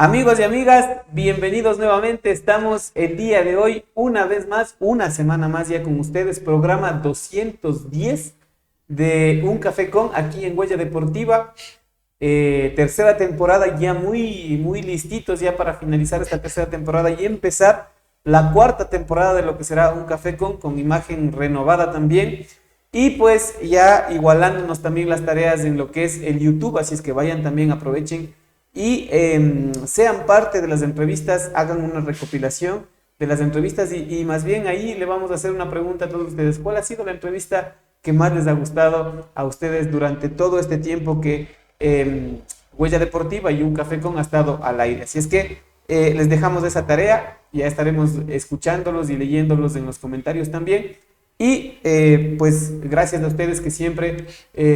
Amigos y amigas, bienvenidos nuevamente. Estamos el día de hoy, una vez más, una semana más ya con ustedes, programa 210 de Un Café con aquí en Huella Deportiva. Tercera temporada ya muy listitos ya para finalizar esta tercera temporada y empezar la cuarta temporada de lo que será Un Café con imagen renovada también. Y pues ya igualándonos también las tareas en lo que es el YouTube, así es que vayan también, aprovechen y sean parte de las entrevistas, hagan una recopilación de las entrevistas y más bien ahí le vamos a hacer una pregunta a todos ustedes. ¿Cuál ha sido la entrevista que más les ha gustado a ustedes durante todo este tiempo que Huella Deportiva y Un Café con ha estado al aire? Así es que les dejamos esa tarea, ya estaremos escuchándolos y leyéndolos en los comentarios también. Y pues gracias a ustedes que siempre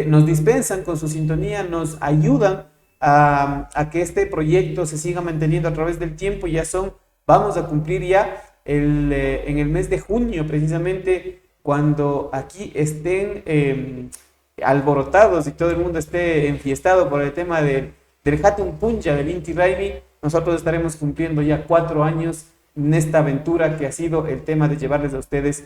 nos dispensan con su sintonía, nos ayudan a que este proyecto se siga manteniendo a través del tiempo. Vamos a cumplir ya en el mes de junio, precisamente, cuando aquí estén alborotados y todo el mundo esté enfiestado por el tema del Hatun Punja, del Inti Raymi. Nosotros estaremos cumpliendo ya 4 años en esta aventura que ha sido el tema de llevarles a ustedes,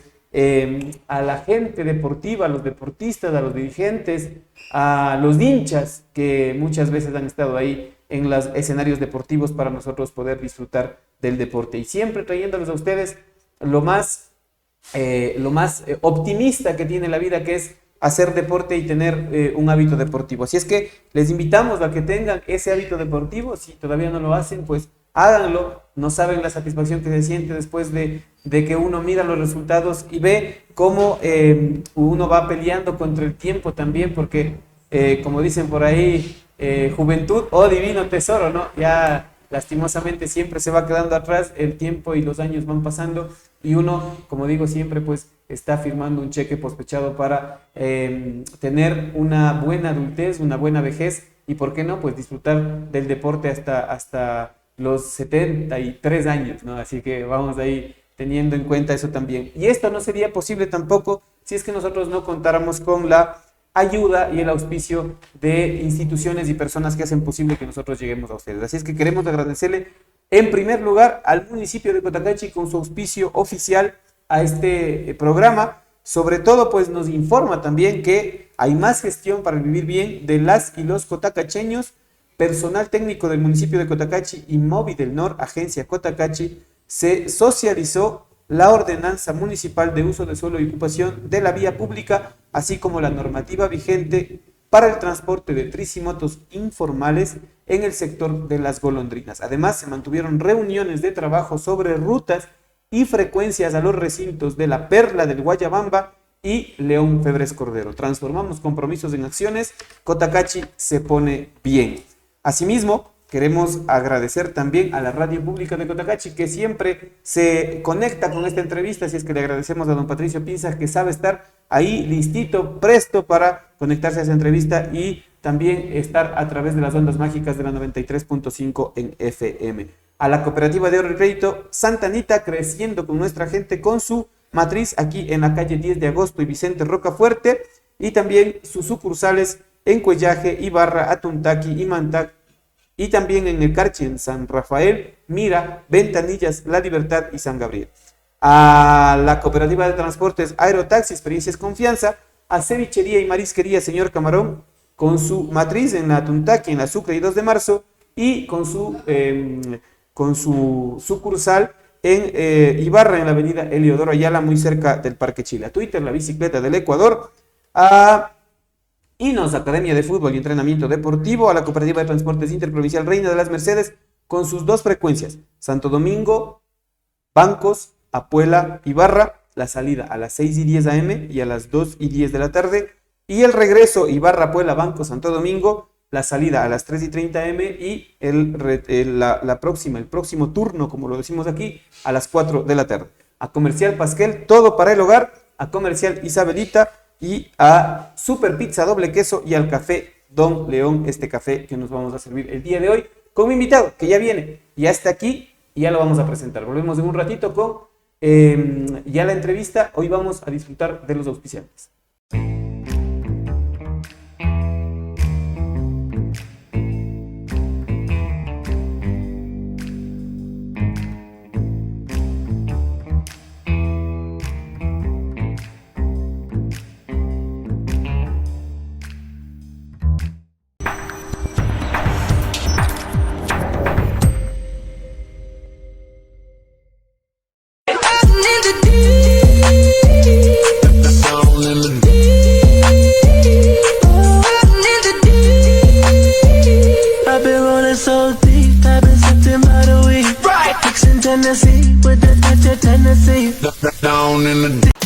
a la gente deportiva, a los deportistas, a los dirigentes, a los hinchas que muchas veces han estado ahí en los escenarios deportivos para nosotros poder disfrutar del deporte y siempre trayéndoles a ustedes lo más optimista que tiene la vida, que es hacer deporte y tener un hábito deportivo. Así es que les invitamos a que tengan ese hábito deportivo. Si todavía no lo hacen, pues háganlo. No saben la satisfacción que se siente después de que uno mira los resultados y ve cómo uno va peleando contra el tiempo también, porque como dicen por ahí, juventud, oh divino tesoro, ¿no? Ya lastimosamente siempre se va quedando atrás, el tiempo y los años van pasando y uno, como digo siempre, pues está firmando un cheque pospechado para tener una buena adultez, una buena vejez y, ¿por qué no?, pues disfrutar del deporte hasta los 73 años, ¿no? Así que vamos ahí teniendo en cuenta eso también. Y esto no sería posible tampoco si es que nosotros no contáramos con la ayuda y el auspicio de instituciones y personas que hacen posible que nosotros lleguemos a ustedes. Así es que queremos agradecerle en primer lugar al municipio de Cotacachi con su auspicio oficial a este programa. Sobre todo, pues nos informa también que hay más gestión para el vivir bien de las y los cotacacheños. Personal técnico del municipio de Cotacachi y Movi del NOR, agencia Cotacachi, se socializó la ordenanza municipal de uso de suelo y ocupación de la vía pública, así como la normativa vigente para el transporte de tricimotos informales en el sector de las golondrinas. Además, se mantuvieron reuniones de trabajo sobre rutas y frecuencias a los recintos de La Perla del Guayabamba y León Febres Cordero. Transformamos compromisos en acciones. Cotacachi se pone bien. Asimismo, queremos agradecer también a la Radio Pública de Cotacachi, que siempre se conecta con esta entrevista. Así es que le agradecemos a don Patricio Pinza, que sabe estar ahí listito, presto para conectarse a esa entrevista y también estar a través de las ondas mágicas de la 93.5 en FM. A la Cooperativa de Ahorro y Crédito Santa Anita, creciendo con nuestra gente, con su matriz aquí en la calle 10 de agosto y Vicente Rocafuerte, y también sus sucursales en Cuellaje, Ibarra, Atuntaqui y Mantac, y también en el Carchi, en San Rafael, Mira, Ventanillas, La Libertad y San Gabriel. A la Cooperativa de Transportes Aerotaxi, Experiencias Confianza, a Cevichería y Marisquería Señor Camarón, con su matriz en la Atuntaqui, en la Sucre y 2 de marzo, y con su sucursal en Ibarra, en la avenida Eliodoro Ayala, muy cerca del Parque Chile. A Twitter, la bicicleta del Ecuador, a Inos, Academia de Fútbol y Entrenamiento Deportivo, a la Cooperativa de Transportes Interprovincial Reina de las Mercedes, con sus 2 frecuencias, Santo Domingo, Bancos, Apuela, Ibarra, la salida a las 6:10 am y a las 2:10 de la tarde, y el regreso Ibarra, Apuela, Bancos, Santo Domingo, la salida a las 3:30 am y el próximo turno, como lo decimos aquí, a las 4 de la tarde. A Comercial Pasquel, todo para el hogar, a Comercial Isabelita, y a Super Pizza Doble Queso y al Café Don León, este café que nos vamos a servir el día de hoy con mi invitado que ya viene, ya está aquí y ya lo vamos a presentar. Volvemos en un ratito con ya la entrevista. Hoy vamos a disfrutar de los auspiciantes. Drinking by the week, right? Fixing Tennessee with the touch of Tennessee. Down in the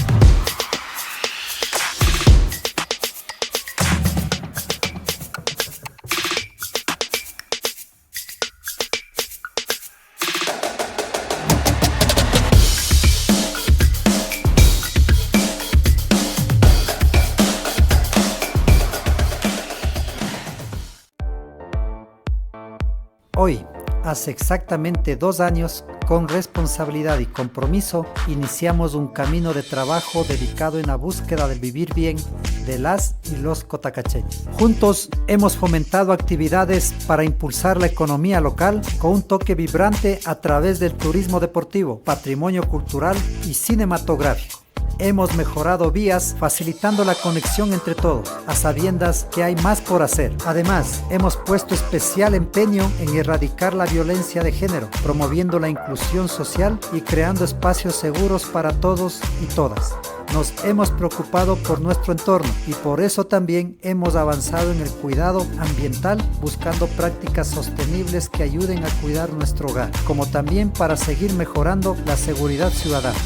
Hoy, hace exactamente 2 años, con responsabilidad y compromiso, iniciamos un camino de trabajo dedicado en la búsqueda del vivir bien de las y los cotacacheños. Juntos hemos fomentado actividades para impulsar la economía local con un toque vibrante a través del turismo deportivo, patrimonio cultural y cinematográfico. Hemos mejorado vías, facilitando la conexión entre todos, a sabiendas que hay más por hacer. Además, hemos puesto especial empeño en erradicar la violencia de género, promoviendo la inclusión social y creando espacios seguros para todos y todas. Nos hemos preocupado por nuestro entorno y por eso también hemos avanzado en el cuidado ambiental, buscando prácticas sostenibles que ayuden a cuidar nuestro hogar, como también para seguir mejorando la seguridad ciudadana.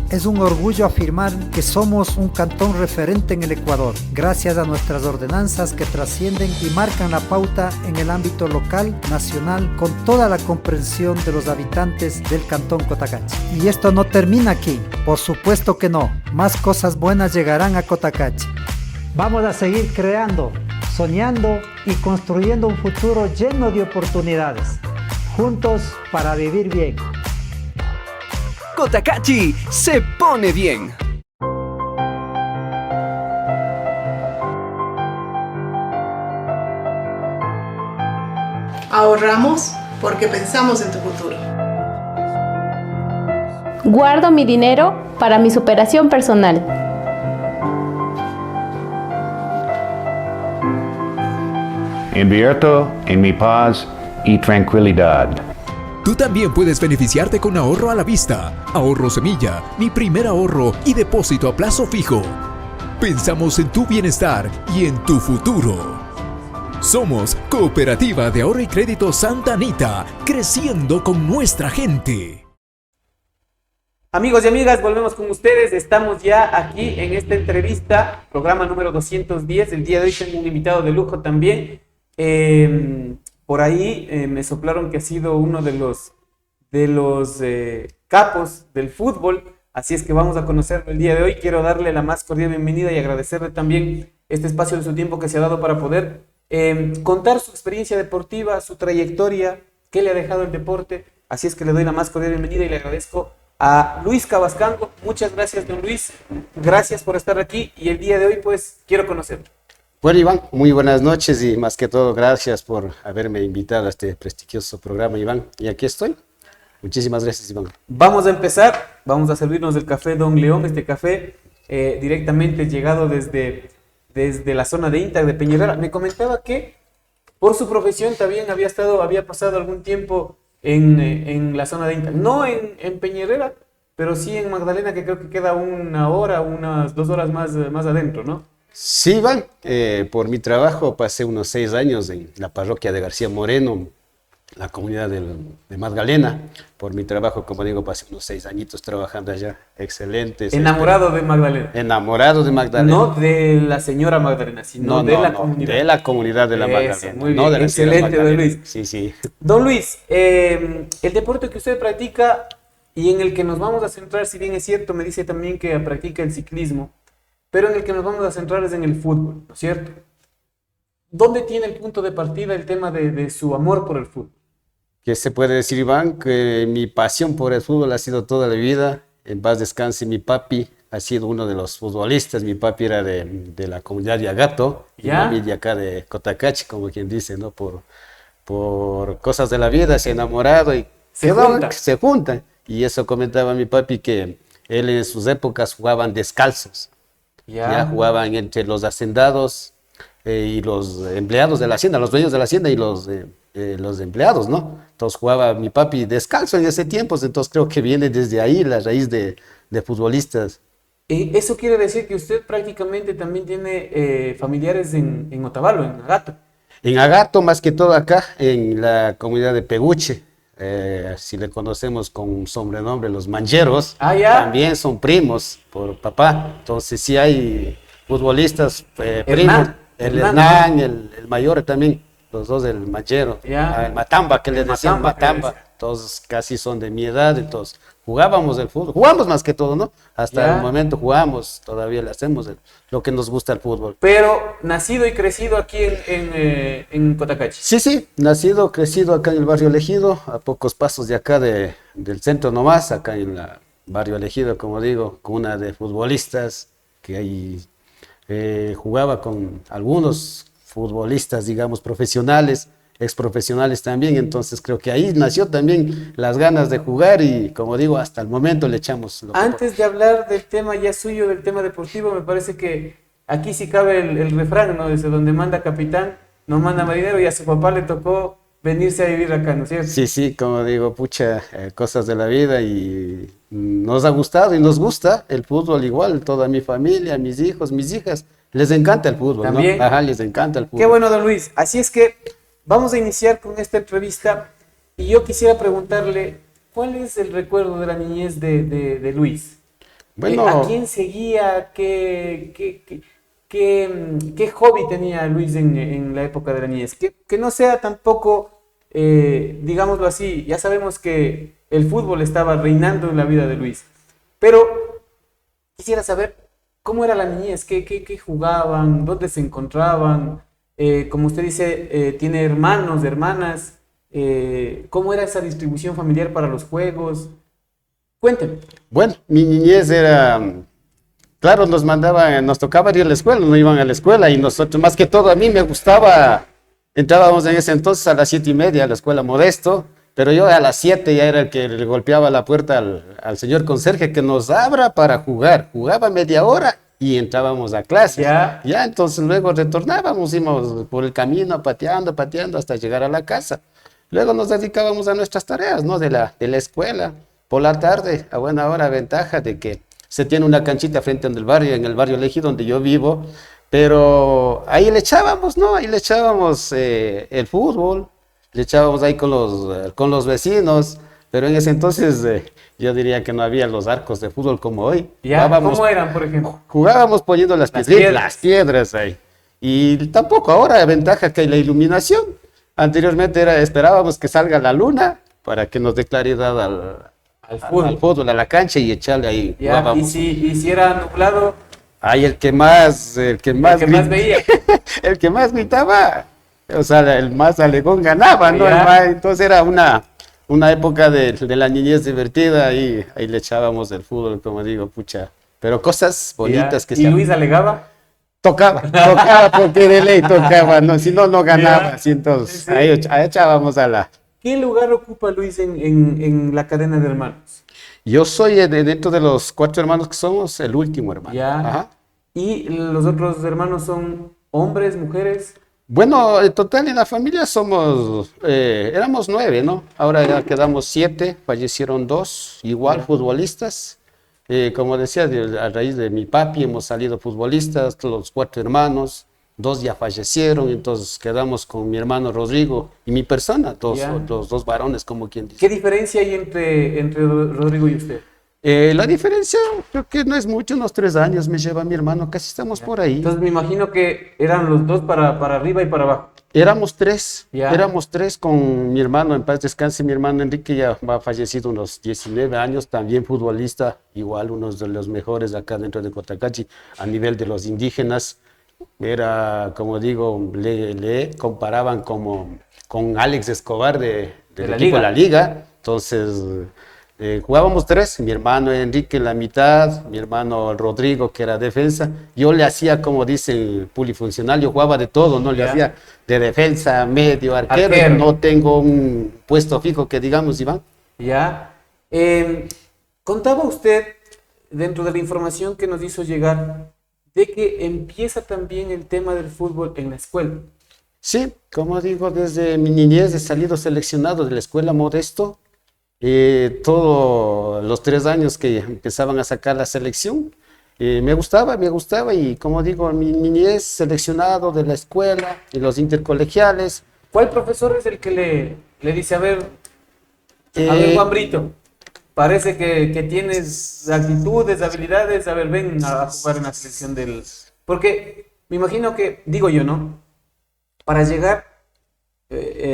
Es un orgullo afirmar que somos un cantón referente en el Ecuador, gracias a nuestras ordenanzas que trascienden y marcan la pauta en el ámbito local, nacional, con toda la comprensión de los habitantes del cantón Cotacachi. Y esto no termina aquí, por supuesto que no, más cosas buenas llegarán a Cotacachi. Vamos a seguir creando, soñando y construyendo un futuro lleno de oportunidades, juntos para vivir bien. Cotacachi se pone bien. Ahorramos porque pensamos en tu futuro. Guardo mi dinero para mi superación personal. Invierto en mi paz y tranquilidad. Tú también puedes beneficiarte con ahorro a la vista, ahorro semilla, mi primer ahorro y depósito a plazo fijo. Pensamos en tu bienestar y en tu futuro. Somos Cooperativa de Ahorro y Crédito Santa Anita, creciendo con nuestra gente. Amigos y amigas, volvemos con ustedes. Estamos ya aquí en esta entrevista, programa número 210. El día de hoy tengo un invitado de lujo también. Por ahí me soplaron que ha sido uno de los capos del fútbol, así es que vamos a conocerlo el día de hoy. Quiero darle la más cordial bienvenida y agradecerle también este espacio de su tiempo que se ha dado para poder contar su experiencia deportiva, su trayectoria, qué le ha dejado el deporte. Así es que le doy la más cordial bienvenida y le agradezco a Luis Cabascango. Muchas gracias, don Luis. Gracias por estar aquí y el día de hoy pues quiero conocerlo. Bueno, Iván, muy buenas noches y más que todo gracias por haberme invitado a este prestigioso programa, Iván. Y aquí estoy. Muchísimas gracias, Iván. Vamos a empezar, vamos a servirnos del café Don León, este café directamente llegado desde la zona de INTA de Peñarera. Me comentaba que por su profesión también había pasado algún tiempo en la zona de INTA. No en Peñarera, pero sí en Magdalena, que creo que queda una hora, unas 2 horas más adentro, ¿no? Sí, Iván, por mi trabajo pasé unos 6 años en la parroquia de García Moreno, la comunidad de Magdalena. Por mi trabajo, como digo, pasé unos 6 añitos trabajando allá. Excelentes. Enamorado de Magdalena. Enamorado de Magdalena. No de la señora Magdalena, sino de la comunidad. De la comunidad de la Magdalena. Muy bien, no excelente, don Luis. Sí, sí. Don Luis, el deporte que usted practica y en el que nos vamos a centrar, si bien es cierto, me dice también que practica el ciclismo, pero en el que nos vamos a centrar es en el fútbol, ¿no es cierto? ¿Dónde tiene el punto de partida el tema de su amor por el fútbol? ¿Qué se puede decir, Iván? Que mi pasión por el fútbol ha sido toda la vida. En paz descanse mi papi, ha sido uno de los futbolistas. Mi papi era de la comunidad de Agato, y mami de acá de Cotacachi, como quien dice, ¿no? Por cosas de la vida se ha enamorado y se juntan. Y eso comentaba mi papi, que él en sus épocas jugaban descalzos. Ya jugaban entre los hacendados y los empleados de la hacienda, los dueños de la hacienda y los empleados, ¿no? Entonces jugaba mi papi descalzo en ese tiempo, entonces creo que viene desde ahí la raíz de futbolistas. Eso quiere decir que usted prácticamente también tiene familiares en Otavalo, en Agato. En Agato, más que todo acá, en la comunidad de Peguche, si le conocemos con sobrenombre, los mancheros, también son primos por papá. Entonces sí hay futbolistas primos, el Hernán, el mayor también, los dos del manchero, el Matamba, que le decían Matamba, todos casi son de mi edad, entonces jugábamos el fútbol, jugamos más que todo, ¿no? Hasta el momento jugamos, todavía le hacemos lo que nos gusta el fútbol. Pero nacido y crecido aquí en Cotacachi. Sí, nacido, crecido acá en el barrio Elegido, a pocos pasos de acá del centro nomás, acá en el barrio Elegido, como digo, cuna de futbolistas, que ahí jugaba con algunos futbolistas, digamos, profesionales, exprofesionales también, entonces creo que ahí nació también las ganas de jugar y, como digo, hasta el momento le echamos. Antes de hablar del tema ya suyo, del tema deportivo, me parece que aquí sí cabe el refrán, ¿no? Desde donde manda capitán, no manda marinero, y a su papá le tocó venirse a vivir acá, ¿no es cierto? Sí, como digo, pucha, cosas de la vida, y nos ha gustado y nos gusta el fútbol igual, toda mi familia, mis hijos, mis hijas, les encanta el fútbol, ¿también? ¿no? Ajá, les encanta el fútbol. Qué bueno, don Luis. Así es que vamos a iniciar con esta entrevista y yo quisiera preguntarle, ¿cuál es el recuerdo de la niñez de Luis? Bueno, ¿a quién seguía? ¿Qué hobby tenía Luis en la época de la niñez? Que no sea tampoco, digámoslo así, ya sabemos que el fútbol estaba reinando en la vida de Luis, pero quisiera saber cómo era la niñez, qué jugaban, dónde se encontraban. Como usted dice, tiene hermanos, hermanas. ¿Cómo era esa distribución familiar para los juegos? Cuénteme. Bueno, mi niñez era, claro, nos tocaba ir a la escuela, no iban a la escuela, y nosotros, más que todo, a mí me gustaba, entrábamos en ese entonces a las 7:30 a la escuela Modesto, pero yo a las 7 ya era el que le golpeaba la puerta al señor conserje que nos abra para jugar. Jugaba media hora y entrábamos a clase. Ya, entonces luego retornábamos, íbamos por el camino pateando hasta llegar a la casa. Luego nos dedicábamos a nuestras tareas, ¿no? De la escuela. Por la tarde, a buena hora, ventaja de que se tiene una canchita frente al barrio, en el barrio Elegido donde yo vivo, pero ahí le echábamos, ¿no? Ahí le echábamos el fútbol, le echábamos ahí con los vecinos, pero en ese entonces yo diría que no había los arcos de fútbol como hoy. ¿Cómo eran, por ejemplo? Jugábamos poniendo las piedras ahí. Y tampoco ahora, ventaja que hay la iluminación. Anteriormente esperábamos que salga la luna para que nos dé claridad al fútbol, a la cancha, y echarle ahí. ¿Y si era nublado? Ahí el que más veía. El que más gritaba, o sea, el más alegón ganaba, ¿no? Entonces era una época de la niñez divertida, y ahí le echábamos el fútbol, como digo, pucha. Pero cosas bonitas que ¿Y Luis alegaba? Tocaba porque de ley tocaba, ¿no? Si no ganaba, así, entonces sí. Ahí echábamos a la... ¿Qué lugar ocupa Luis en la cadena de hermanos? Yo soy dentro de los 4 hermanos que somos, el último hermano. Ajá. ¿Y los otros hermanos son hombres, mujeres? Bueno, en total en la familia éramos 9, ¿no? Ahora ya quedamos 7, fallecieron 2, igual futbolistas. Como decía, a raíz de mi papi hemos salido futbolistas, los 4 hermanos, 2 ya fallecieron, entonces quedamos con mi hermano Rodrigo y mi persona, los 2 varones, como quien dice. ¿Qué diferencia hay entre Rodrigo y usted? La diferencia creo que no es mucho, unos 3 años me lleva mi hermano, casi estamos por ahí. Entonces me imagino que eran los 2 para arriba y para abajo. Éramos 3 con mi hermano, en paz descanse, mi hermano Enrique ya ha fallecido unos 19 años, también futbolista, igual uno de los mejores acá dentro de Cotacachi, a nivel de los indígenas. Era, como digo, le comparaban con Alex Escobar del equipo de la Liga, entonces... jugábamos 3, mi hermano Enrique en la mitad, mi hermano Rodrigo que era defensa, yo le hacía, como dicen, polifuncional, yo jugaba de todo, ¿no? Le hacía de defensa, medio, arquero, no tengo un puesto fijo que digamos, Iván. Contaba usted, dentro de la información que nos hizo llegar, de que empieza también el tema del fútbol en la escuela. Sí, como digo, desde mi niñez he salido seleccionado de la escuela Modesto. Todos los 3 años que empezaban a sacar la selección, Me gustaba y como digo, mi niñez seleccionado de la escuela y los intercolegiales. ¿Cuál profesor es el que le dice, a ver, Juan Brito, parece que tienes actitudes, habilidades, a ver, ven a jugar en la selección del... Porque me imagino que, digo yo, ¿no? Para llegar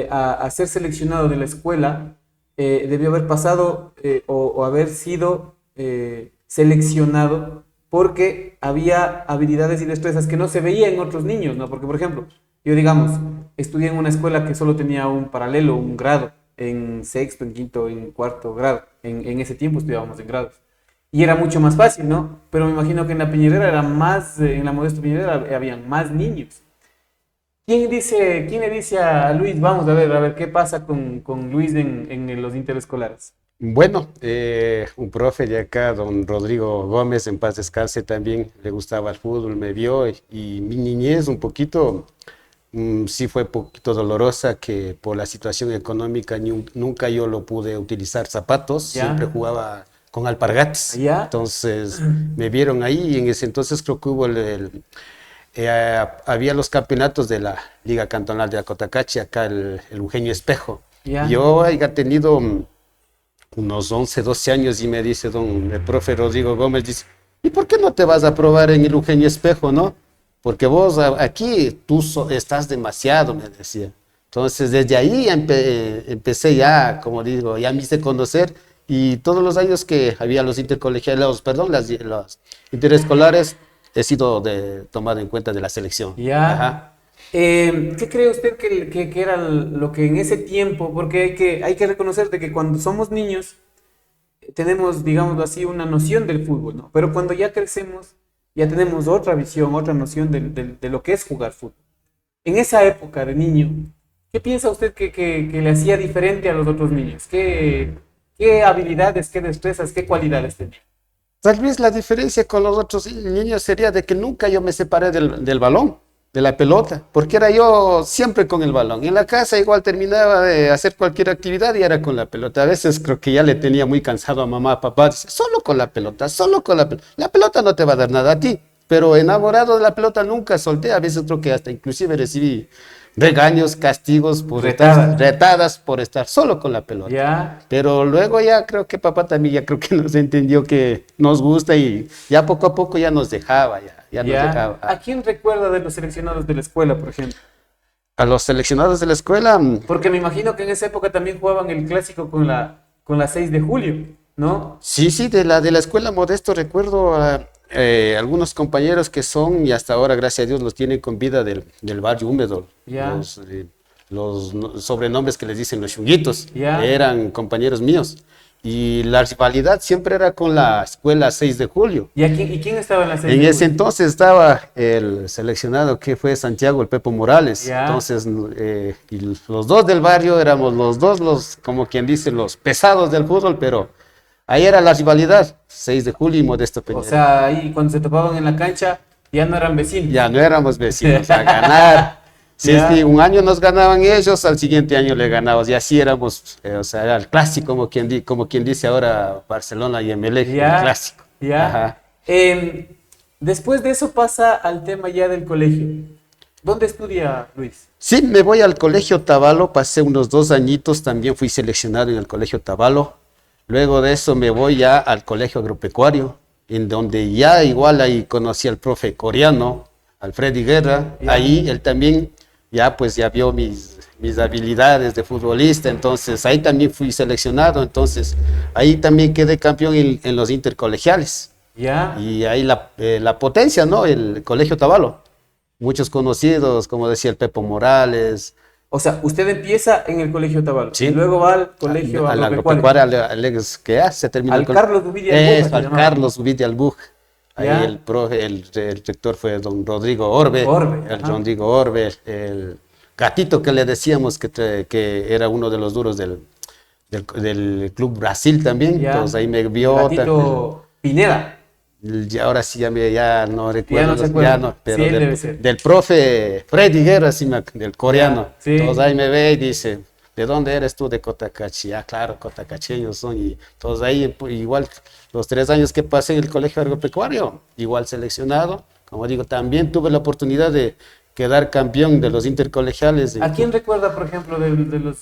a ser seleccionado de la escuela, debió haber pasado o haber sido seleccionado porque había habilidades y destrezas que no se veían en otros niños, ¿no? Porque, por ejemplo, yo, digamos, estudié en una escuela que solo tenía un paralelo, un grado, en sexto, en quinto, en cuarto grado. En ese tiempo estudiábamos en grados. Y era mucho más fácil, ¿no? Pero me imagino que en la Piñerera era más, en la Modesto Piñerera habían más niños. ¿Quién le dice a Luis, vamos a ver qué pasa con Luis en los interescolares? Bueno, un profe de acá, don Rodrigo Gómez, en paz descanse, también le gustaba el fútbol, me vio y mi niñez un poquito, sí fue un poquito dolorosa, que por la situación económica nunca yo lo pude utilizar zapatos, siempre jugaba con alpargates. Entonces me vieron ahí y en ese entonces creo que hubo había los campeonatos de la Liga Cantonal de Acotacachi, acá el Eugenio Espejo. Yo había tenido unos 11, 12 años y me dice el profe Rodrigo Gómez, dice, ¿y por qué no te vas a probar en el Eugenio Espejo, no? Porque vos aquí, tú estás demasiado, me decía. Entonces desde ahí empecé ya, como digo, ya me hice conocer y todos los años que había los intercolegiados, perdón, los interescolares, he sido tomado en cuenta de la selección. ¿Qué cree usted que era lo que en ese tiempo, porque hay que reconocer de que cuando somos niños tenemos, digámoslo así, una noción del fútbol, ¿no? Pero cuando ya crecemos ya tenemos otra visión, otra noción de lo que es jugar fútbol. En esa época de niño, ¿qué piensa usted que le hacía diferente a los otros niños? ¿Qué habilidades, qué destrezas, qué cualidades tenía? Tal vez la diferencia con los otros niños sería de que nunca yo me separé del balón, de la pelota, porque era yo siempre con el balón. En la casa igual terminaba de hacer cualquier actividad y era con la pelota. A veces creo que ya le tenía muy cansado a mamá, a papá, dice, solo con la pelota, solo con la pelota. La pelota no te va a dar nada a ti, pero enamorado de la pelota nunca solté. A veces creo que hasta inclusive recibí regaños, castigos, por retadas por estar solo con la pelota. Pero luego ya creo que papá también ya creo que nos entendió que nos gusta y ya poco a poco ya nos dejaba, nos dejaba. ¿A quién recuerda de los seleccionados de la escuela, por ejemplo? A los seleccionados de la escuela. Porque me imagino que en esa época también jugaban el clásico con la 6 de julio, ¿no? Sí, de la escuela Modesto recuerdo a algunos compañeros que son, y hasta ahora, gracias a Dios, los tienen con vida del barrio húmedo. Los sobrenombres que les dicen los chunguitos, eran compañeros míos. Y la rivalidad siempre era con la escuela 6 de julio. ¿Y quién estaba en la 6 de julio? En ese entonces estaba el seleccionado que fue Santiago, el Pepo Morales. Entonces, y los dos del barrio éramos los como quien dice, los pesados del fútbol, pero ahí era la rivalidad, 6 de julio y Modesto Peñarol. O sea, ahí cuando se topaban en la cancha, ya no eran vecinos. Ya no éramos vecinos, a ganar. Si es que un año nos ganaban ellos, al siguiente año le ganábamos. Y así éramos, o sea, era el clásico, como quien dice ahora Barcelona y Emelec, el clásico. Después de eso pasa al tema ya del colegio. ¿Dónde estudia Luis? Sí, me voy al colegio Tabalo, pasé unos 2 añitos, también fui seleccionado en el colegio Tabalo. Luego de eso me voy ya al colegio agropecuario, en donde ya igual ahí conocí al profe coreano, al Freddy Guerra. Ahí él también ya vio mis habilidades de futbolista, entonces ahí también fui seleccionado, entonces ahí también quedé campeón en los intercolegiales. Y ahí la potencia, ¿no? El colegio Tabalo. Muchos conocidos, como decía el Pepo Morales. O sea, usted empieza en el colegio Tabalo. Sí. Y luego va al colegio agropecuario. Se terminó al Carlos Ubidia Albuja. Al Carlos Ubidia Albuja. Ahí el rector fue don Rodrigo Orbe. Rodrigo Orbe, el gatito que le decíamos que era uno de los duros del Club Brasil también. Entonces ahí me vio. Gatito Pineda. Y ahora sí ya no recuerdo. Pero sí, del profe Freddy Guerra, del coreano. Entonces ahí me ve y dice, ¿de dónde eres tú? De Cotacachi. Ah, claro, cotacacheños son. Y todos ahí, pues, igual, los 3 años que pasé en el colegio agropecuario, igual seleccionado. Como digo, también tuve la oportunidad de quedar campeón de los intercolegiales. ¿A quién recuerda, por ejemplo, de los...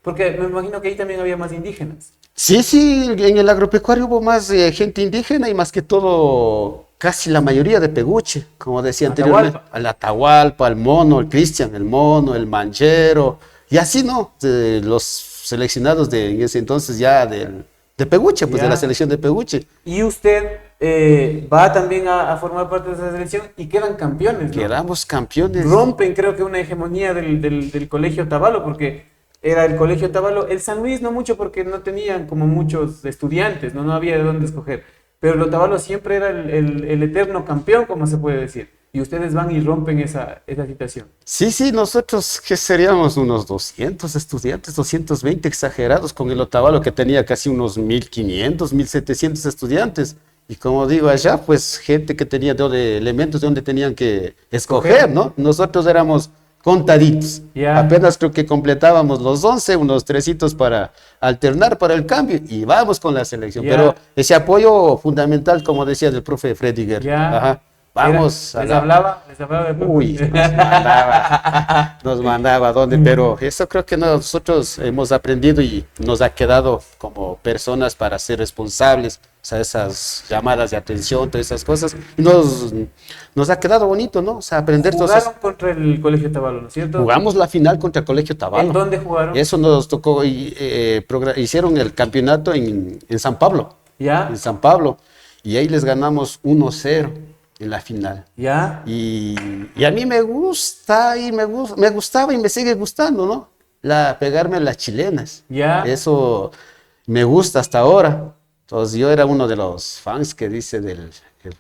porque me imagino que ahí también había más indígenas. Sí, sí, en el agropecuario hubo más gente indígena y más que todo, casi la mayoría de Peguche, como decía anteriormente. Al Atahualpa, al Mono, el Cristian, el Mono, el Manchero, y así, ¿no? Los seleccionados en ese entonces ya de Peguche, pues de la selección de Peguche. Y usted va también a formar parte de esa selección y quedan campeones, ¿no? Quedamos campeones. Rompen, creo que una hegemonía del Colegio Otavalo, porque era el Colegio Otavalo, el San Luis no mucho porque no tenían como muchos estudiantes, no había de dónde escoger, pero el Otavalo siempre era el eterno campeón, como se puede decir, y ustedes van y rompen esa situación. Sí, sí, nosotros que seríamos unos 200 estudiantes, 220 exagerados, con el Otavalo que tenía casi unos 1500, 1700 estudiantes. Y como digo, allá pues gente que tenía de elementos de donde tenían que escoger, ¿no? Nosotros éramos contaditos. Apenas creo que completábamos los 11, unos 3 para alternar para el cambio y vamos con la selección. Pero ese apoyo fundamental, como decía del profe Frediger. Ajá. Vamos. Les hablaba de... Uy, nos mandaba a dónde, pero eso creo que nosotros hemos aprendido y nos ha quedado como personas para ser responsables. O sea, esas llamadas de atención, todas esas cosas, nos ha quedado bonito, ¿no? O sea, aprender todas Jugaron contra el Colegio Otavalo, ¿no es cierto? Jugamos la final contra el Colegio Otavalo. ¿En dónde jugaron? Eso nos tocó, hicieron el campeonato en San Pablo. ¿Ya? En San Pablo. Y ahí les ganamos 1-0 en la final. ¿Ya? Y a mí me gusta y me gustaba y me sigue gustando, ¿no? Pegarme las chilenas. ¿Ya? Eso me gusta hasta ahora. Entonces yo era uno de los fans que dice del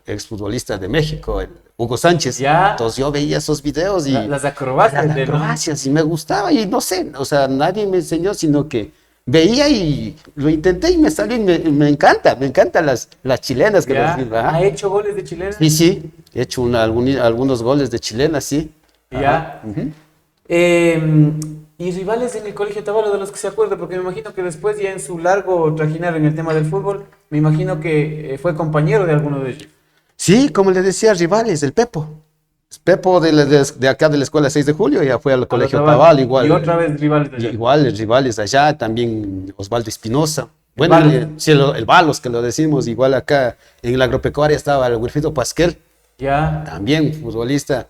exfutbolista de México, el Hugo Sánchez. ¿Ya? Entonces yo veía esos videos y las acrobacias. Las acrobacias y me gustaba y no sé, o sea, nadie me enseñó, sino que veía y lo intenté y me salió y me encanta las chilenas. ¿Ha hecho goles de chilenas? Sí, sí, he hecho algunos goles de chilenas, sí. ¿Ya? ¿Y rivales en el Colegio Otavalo de los que se acuerda? Porque me imagino que después ya en su largo trajinar en el tema del fútbol, me imagino que fue compañero de alguno de ellos. Sí, como le decía, rivales, el Pepo. Pepo de acá de la Escuela 6 de Julio ya fue al Colegio Otavalo igual. Y otra vez rivales de allá. Igual, rivales allá, también Osvaldo Espinosa. Bueno, el Balos, que lo decimos, igual acá en la agropecuaria estaba el Wilfrido Pasquel. Ya. También futbolista,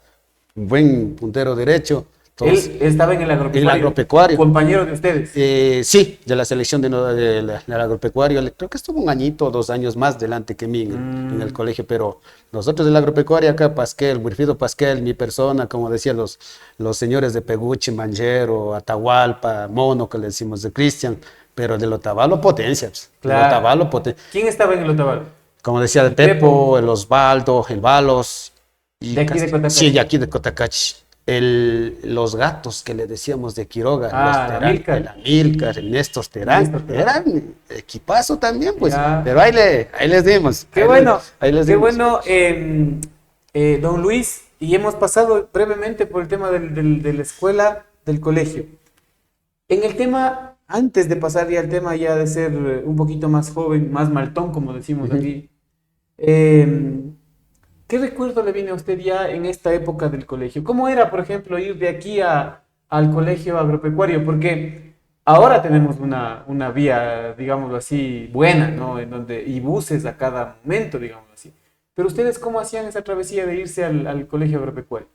un buen puntero derecho. Entonces, él estaba en el agropecuario. ¿Compañero de ustedes? Sí, de la selección del agropecuario. Creo que estuvo 1 añito o 2 años más delante que mí en el colegio, pero nosotros del agropecuario acá, Pasquel, Wilfrido Pasquel, mi persona, como decían los señores de Peguche, Manjero, Atahualpa, Mono, que le decimos de Cristian, pero del Otavalo potencia. Claro. Otavalo ¿Quién estaba en el Otavalo? Como decía el Pepo, el Osvaldo, el Balos. ¿De aquí de Cotacachi? Sí, de aquí de Cotacachi. Los gatos que le decíamos de Quiroga, los Terán, el Amílcar, el Néstor Terán, eran equipazo también, pues, pero ahí les dimos. Qué bueno, don Luis, y hemos pasado brevemente por el tema de la escuela, del colegio. En el tema, antes de pasar ya al tema ya de ser un poquito más joven, más maltón, como decimos aquí, ¿qué recuerdo le viene a usted ya en esta época del colegio? ¿Cómo era, por ejemplo, ir de aquí al colegio agropecuario? Porque ahora tenemos una vía, digámoslo así, buena, ¿no? Y buses a cada momento, digámoslo así. Pero ustedes, ¿cómo hacían esa travesía de irse al colegio agropecuario?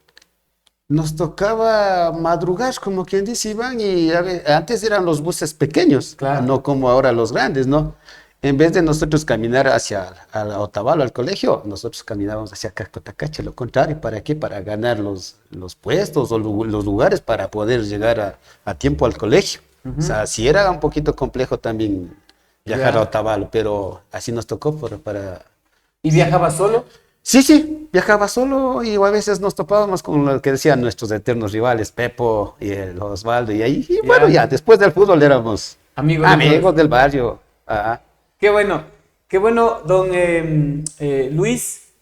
Nos tocaba madrugar, como quien dice, Iván, y antes eran los buses pequeños, claro, no como ahora los grandes, ¿no? En vez de nosotros caminar hacia Otavalo, al colegio, nosotros caminábamos hacia Cotacachi, lo contrario. ¿Para qué? Para ganar los puestos o los lugares para poder llegar a tiempo al colegio. O sea, sí era un poquito complejo también viajar a Otavalo, pero así nos tocó para... ¿Y viajaba solo? Sí, viajaba solo y a veces nos topábamos con lo que decían nuestros eternos rivales, Pepo y el Osvaldo, y ahí, y bueno, ya después del fútbol éramos amigos del barrio. Ajá. Qué bueno, don Luis.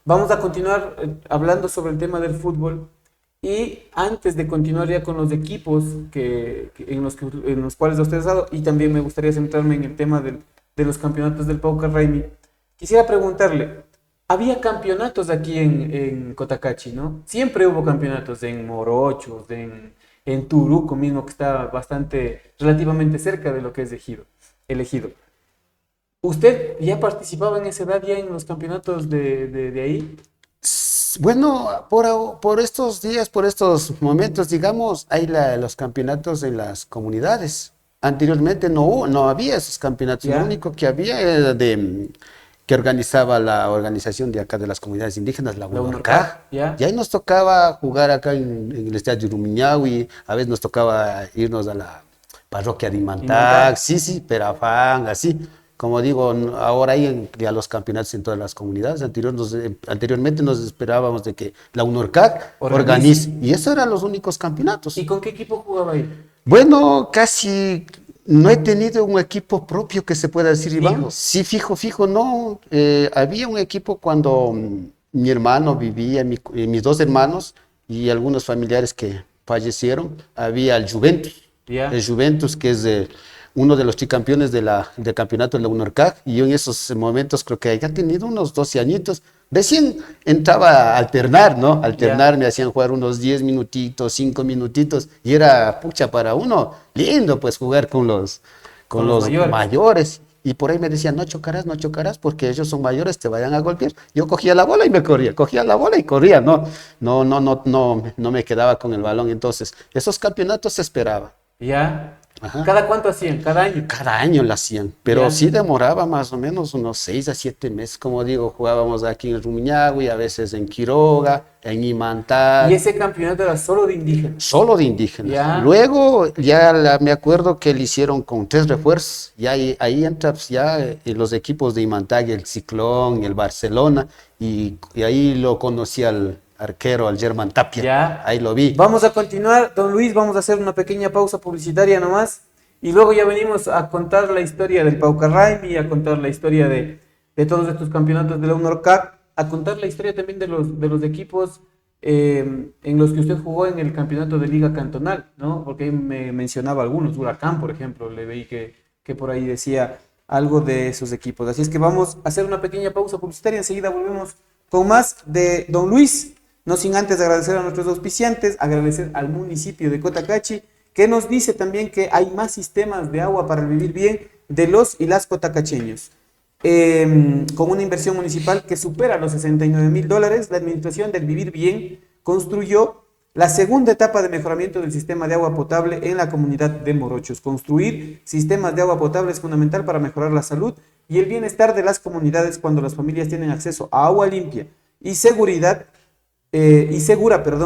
Vamos a continuar hablando sobre el tema del fútbol. Y antes de continuar ya con los equipos en los cuales usted ha estado, y también me gustaría centrarme en el tema de los campeonatos del Pauca Raimi, quisiera preguntarle, había campeonatos aquí en Cotacachi, ¿no? Siempre hubo campeonatos en Morochos, en Turuco mismo, que está relativamente cerca de lo que es el Ejido. ¿Usted ya participaba en esa edad ya en los campeonatos de ahí? Bueno, por estos días, por estos momentos, digamos, hay los campeonatos en las comunidades. Anteriormente no había esos campeonatos. ¿Ya? Lo único que había era que organizaba la organización de acá de las comunidades indígenas, la UNORCAG. ¿Ya? Y ahí nos tocaba jugar acá en el estadio Rumiñahui, a veces nos tocaba irnos a la parroquia de Imantac, sí, Perafán, así. Como digo, ahora hay ya los campeonatos en todas las comunidades. Anteriormente nos esperábamos de que la UNORCAG organice. Y esos eran los únicos campeonatos. ¿Y con qué equipo jugaba ahí? Bueno, casi no he tenido un equipo propio que se pueda decir, Iván. ¿Fijo? Sí, fijo, no. Había un equipo cuando mi hermano vivía, mis dos hermanos y algunos familiares que fallecieron. Había el Juventus. ¿Ya? El Juventus, que es uno de los tricampeones del campeonato de la UNORCAG, y yo en esos momentos creo que había tenido unos 12 añitos. Recién entraba a alternar, ¿no? Me hacían jugar unos 10 minutitos, 5 minutitos, y era, pucha, para uno lindo, pues, jugar con los mayores. Y por ahí me decían, no chocarás, porque ellos son mayores, te vayan a golpear. Yo cogía la bola y me corría, no me quedaba con el balón. Entonces, esos campeonatos se esperaban. ¿Ya? Ajá. ¿Cada cuánto hacían? ¿Cada año? Cada año lo hacían, pero Ya. sí demoraba más o menos unos 6 a 7 meses. Como digo, jugábamos aquí en el Rumiñahui, a veces en Quiroga, en Imantac. ¿Y ese campeonato era solo de indígenas? Solo de indígenas. Ya. Luego me acuerdo que le hicieron con 3 refuerzos. Y ahí entra pues, los equipos de Imantac, el Ciclón, el Barcelona, y ahí lo conocí al arquero, al Germán Tapia. Ya. Ahí lo vi. Vamos a continuar, don Luis, vamos a hacer una pequeña pausa publicitaria nomás, y luego ya venimos a contar la historia del Pauca Raimi, a contar la historia de todos estos campeonatos de la UNORCAG, a contar la historia también de los equipos en los que usted jugó en el campeonato de Liga Cantonal, ¿no? Porque ahí me mencionaba algunos, Huracán, por ejemplo, le veí que por ahí decía algo de esos equipos. Así es que vamos a hacer una pequeña pausa publicitaria, enseguida volvemos con más de don Luis. No sin antes agradecer a nuestros auspiciantes, agradecer al municipio de Cotacachi, que nos dice también que hay más sistemas de agua para el vivir bien de los y las cotacacheños. Con una inversión municipal que supera los $69,000, la administración del Vivir Bien construyó la segunda etapa de mejoramiento del sistema de agua potable en la comunidad de Morochos. Construir sistemas de agua potable es fundamental para mejorar la salud y el bienestar de las comunidades cuando las familias tienen acceso a agua limpia y segura,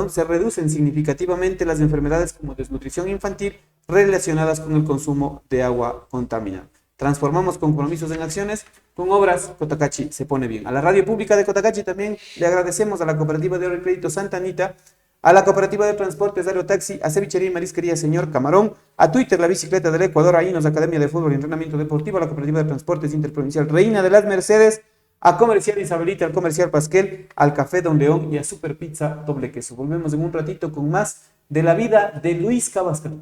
se reducen significativamente las enfermedades como desnutrición infantil relacionadas con el consumo de agua contaminada. Transformamos compromisos en acciones con obras. Cotacachi se pone bien. A la radio pública de Cotacachi también le agradecemos, a la Cooperativa de Ahorro y Crédito Santa Anita, a la Cooperativa de Transportes Aerotaxi, a Cevichería y Marisquería Señor Camarón, a Twitter La Bicicleta del Ecuador, a INOS Academia de Fútbol y Entrenamiento Deportivo, a la Cooperativa de Transportes Interprovincial Reina de las Mercedes, a Comercial Isabelita, al Comercial Pasquel, al Café Don León y a Super Pizza Doble Queso. Volvemos en un ratito con más de la vida de Luis Cabascal.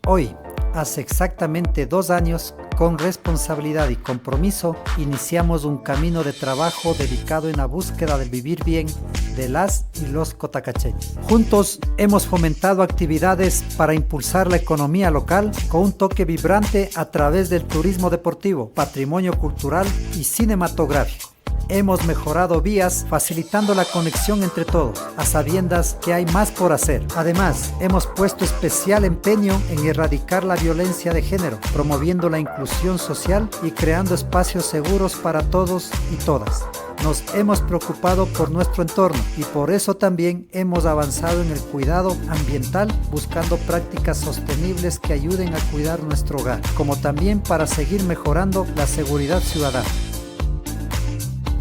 Hoy, hace exactamente 2 años, con responsabilidad y compromiso, iniciamos un camino de trabajo dedicado en la búsqueda del vivir bien de las y los cotacacheños. Juntos hemos fomentado actividades para impulsar la economía local con un toque vibrante a través del turismo deportivo, patrimonio cultural y cinematográfico. Hemos mejorado vías, facilitando la conexión entre todos, a sabiendas que hay más por hacer. Además, hemos puesto especial empeño en erradicar la violencia de género, promoviendo la inclusión social y creando espacios seguros para todos y todas. nos hemos preocupado por nuestro entorno y por eso también hemos avanzado en el cuidado ambiental, buscando prácticas sostenibles que ayuden a cuidar nuestro hogar, como también para seguir mejorando la seguridad ciudadana.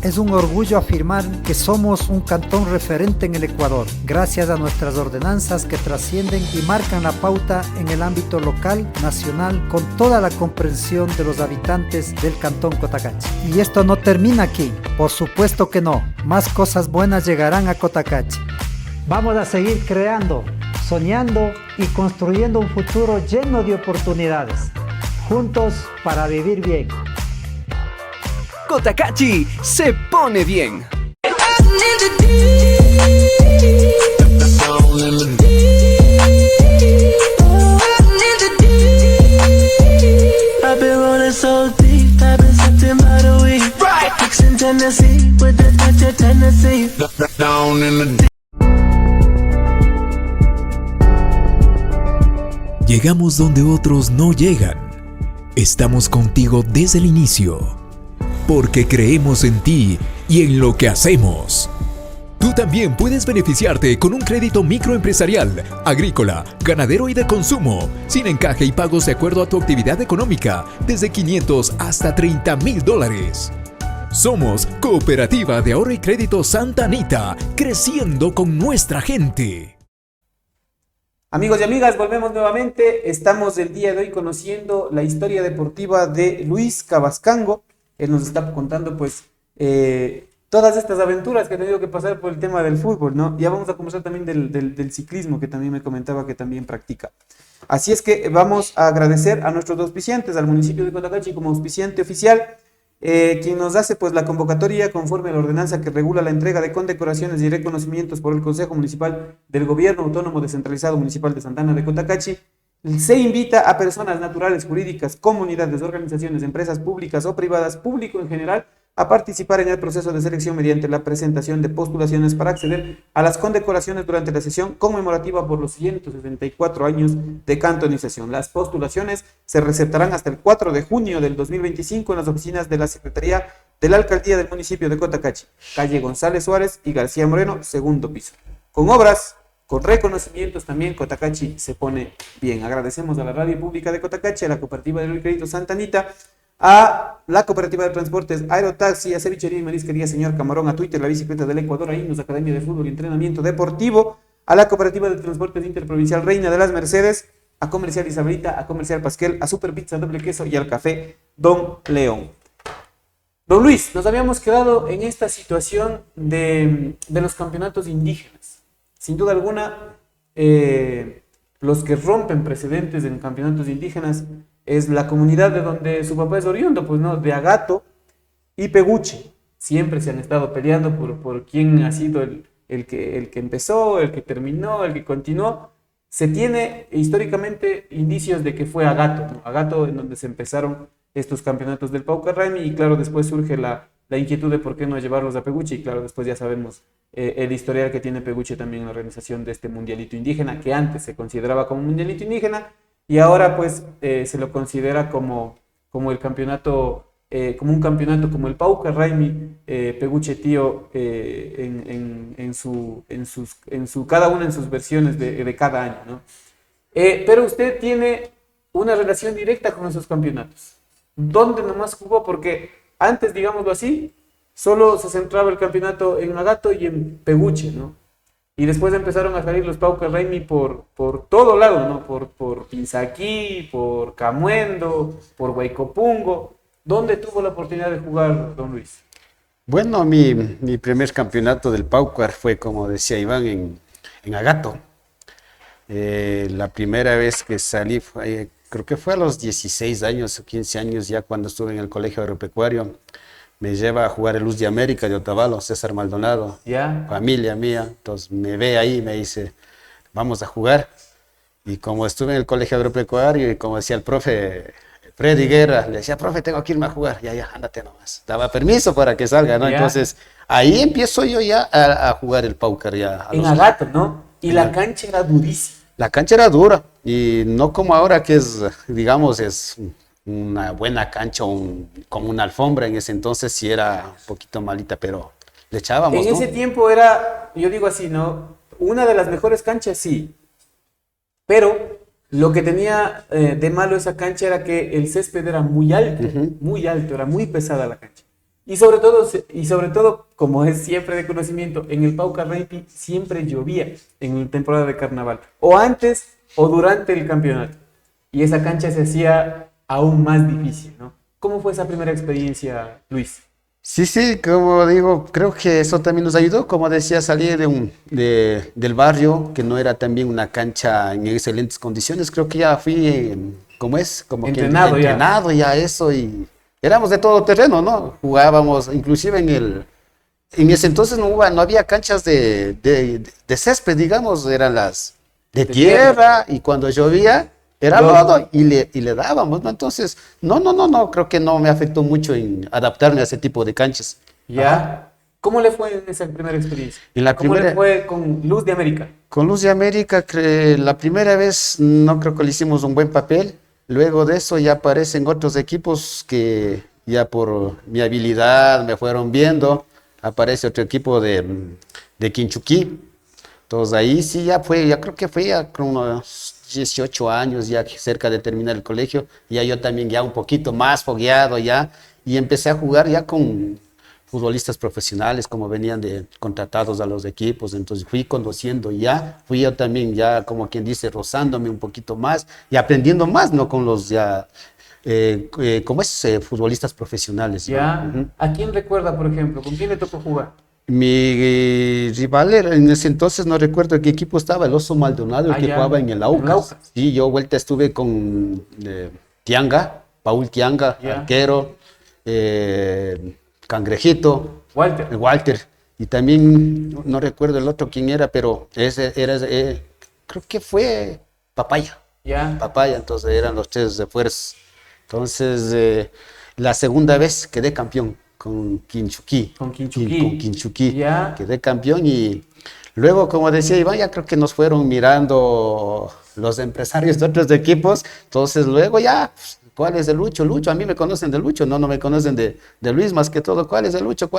Es un orgullo afirmar que somos un cantón referente en el Ecuador, gracias a nuestras ordenanzas que trascienden y marcan la pauta en el ámbito local, nacional, con toda la comprensión de los habitantes del cantón Cotacachi. Y esto no termina aquí, por supuesto que no, más cosas buenas llegarán a Cotacachi. Vamos a seguir creando, soñando y construyendo un futuro lleno de oportunidades, juntos para vivir bien. Cotacachi se pone bien. I've been rolling so deep, I've been sitting by the week. Fixing Tennessee with the touch of Tennessee. Down in the deep. Llegamos donde otros no llegan. Estamos contigo desde el inicio, porque creemos en ti y en lo que hacemos. Tú también puedes beneficiarte con un crédito microempresarial, agrícola, ganadero y de consumo, sin encaje y pagos de acuerdo a tu actividad económica, desde $500 hasta $30,000. Somos Cooperativa de Ahorro y Crédito Santa Anita, creciendo con nuestra gente. Amigos y amigas, volvemos nuevamente. Estamos el día de hoy conociendo la historia deportiva de Luis Cabascango. Él nos está contando pues todas estas aventuras que ha tenido que pasar por el tema del fútbol, ¿no? Ya vamos a conversar también del ciclismo, que también me comentaba que también practica. Así es que vamos a agradecer a nuestros auspiciantes, al municipio de Cotacachi como auspiciante oficial, quien nos hace pues la convocatoria conforme a la ordenanza que regula la entrega de condecoraciones y reconocimientos por el Consejo Municipal del Gobierno Autónomo Descentralizado Municipal de Santa Ana de Cotacachi. Se invita a personas naturales, jurídicas, comunidades, organizaciones, empresas públicas o privadas, público en general, a participar en el proceso de selección mediante la presentación de postulaciones para acceder a las condecoraciones durante la sesión conmemorativa por los 164 años de cantonización. Las postulaciones se receptarán hasta el 4 de junio del 2025 en las oficinas de la Secretaría de la Alcaldía del municipio de Cotacachi, calle González Suárez y García Moreno, segundo piso. Con obras, con reconocimientos también, Cotacachi se pone bien. Agradecemos a la Radio Pública de Cotacachi, a la Cooperativa de Ahorro y Crédito Santa Anita, a la Cooperativa de Transportes Aerotaxi, a Cevichería y Marisquería Señor Camarón, a Twitter, la Bicicleta del Ecuador, a Inus, Academia de Fútbol y Entrenamiento Deportivo, a la Cooperativa de Transportes Interprovincial Reina de las Mercedes, a Comercial Isabelita, a Comercial Pasquel, a Super Pizza Doble Queso y al Café Don León. Don Luis, nos habíamos quedado en esta situación de los campeonatos indígenas. Sin duda alguna, los que rompen precedentes en campeonatos indígenas es la comunidad de donde su papá es oriundo, pues no, de Agato y Peguche. Siempre se han estado peleando por quién ha sido el que empezó, el que terminó, el que continuó. Se tiene históricamente indicios de que fue Agato, ¿no? Agato en donde se empezaron estos campeonatos del Pauca Raimi, y claro, después surge la inquietud de por qué no llevarlos a Peguche, y claro, después ya sabemos el historial que tiene Peguche también en la organización de este mundialito indígena, que antes se consideraba como mundialito indígena, y ahora pues se lo considera como el campeonato, como un campeonato como el Pauca Raimi, Peguche Tío, cada una en sus versiones de cada año, ¿no? Pero usted tiene una relación directa con esos campeonatos. ¿Dónde nomás jugó? Porque antes, digámoslo así, solo se centraba el campeonato en Agato y en Peguche, ¿no? Y después empezaron a salir los Pauca Raimi por todo lado, ¿no? Por Pinzaquí, por Camuendo, por Huaycopungo. ¿Dónde tuvo la oportunidad de jugar, don Luis? Bueno, mi primer campeonato del Paucar fue, como decía Iván, en Agato. La primera vez que salí, creo que fue a los 16 años o 15 años, ya cuando estuve en el colegio agropecuario. Me lleva a jugar el Luz de América de Otavalo, César Maldonado, familia mía. Entonces me ve ahí y me dice, vamos a jugar. Y como estuve en el colegio agropecuario y como decía el profe Freddy Guerra, le decía, profe, tengo que irme a jugar. Ya, ándate nomás. Daba permiso para que salga, ¿no? Entonces ahí empiezo yo ya a jugar el Paucar. En Agato, ¿no? Y la cancha era durísima. La cancha era dura y no como ahora que es, digamos, es una buena cancha, con una alfombra. En ese entonces sí era un poquito malita, pero le echábamos. En ese tiempo era, yo digo así, ¿no? Una de las mejores canchas, sí. Pero lo que tenía de malo esa cancha era que el césped era muy alto, era muy pesada la cancha. Y sobre todo, como es siempre de conocimiento, en el Pau Carretti siempre llovía en la temporada de carnaval, o antes o durante el campeonato. Y esa cancha se hacía aún más difícil, ¿no? ¿Cómo fue esa primera experiencia, Luis? Sí, como digo, creo que eso también nos ayudó, como decía, salir del barrio, que no era también una cancha en excelentes condiciones. Creo que ya fui, como entrenado ya eso, y éramos de todo terreno, ¿no? Jugábamos, inclusive en ese entonces no había canchas de césped, digamos, eran las de tierra, y cuando llovía era lodo y le dábamos, ¿no? Entonces, no, creo que no me afectó mucho en adaptarme a ese tipo de canchas. Ya. Ajá. ¿Cómo le fue en esa primera experiencia? ¿Cómo le fue con Luz de América? Con Luz de América, la primera vez no creo que le hicimos un buen papel. Luego de eso ya aparecen otros equipos que ya por mi habilidad me fueron viendo. Aparece otro equipo de Quinchuquí. Entonces ahí sí ya creo que fue ya con unos 18 años, ya cerca de terminar el colegio. Ya yo también ya un poquito más fogueado ya. Y empecé a jugar ya con futbolistas profesionales, como venían contratados a los equipos. Entonces fui conociendo ya, fui yo también ya, como quien dice, rozándome un poquito más y aprendiendo más, ¿no? Con los ya, futbolistas profesionales. Ya. ¿No? ¿A quién recuerda, por ejemplo? ¿Con quién le tocó jugar? Mi rival en ese entonces, no recuerdo qué equipo estaba, el Oso Maldonado, el que jugaba en el Aucas. Sí, yo vuelta estuve con Tianga, Paul Tianga, arquero, Cangrejito, Walter, y también no recuerdo el otro quién era, pero ese era, creo que fue Papaya. Papaya, entonces eran los tres de fuerza. Entonces, la segunda vez quedé campeón con Quinchuquí. Quedé campeón, y luego, como decía Iván, ya creo que nos fueron mirando los empresarios de otros equipos. Entonces luego ya, ¿cuál es de Lucho? A mí me conocen de Lucho, no me conocen de Luis más que todo. ¿Cuál es de Lucho?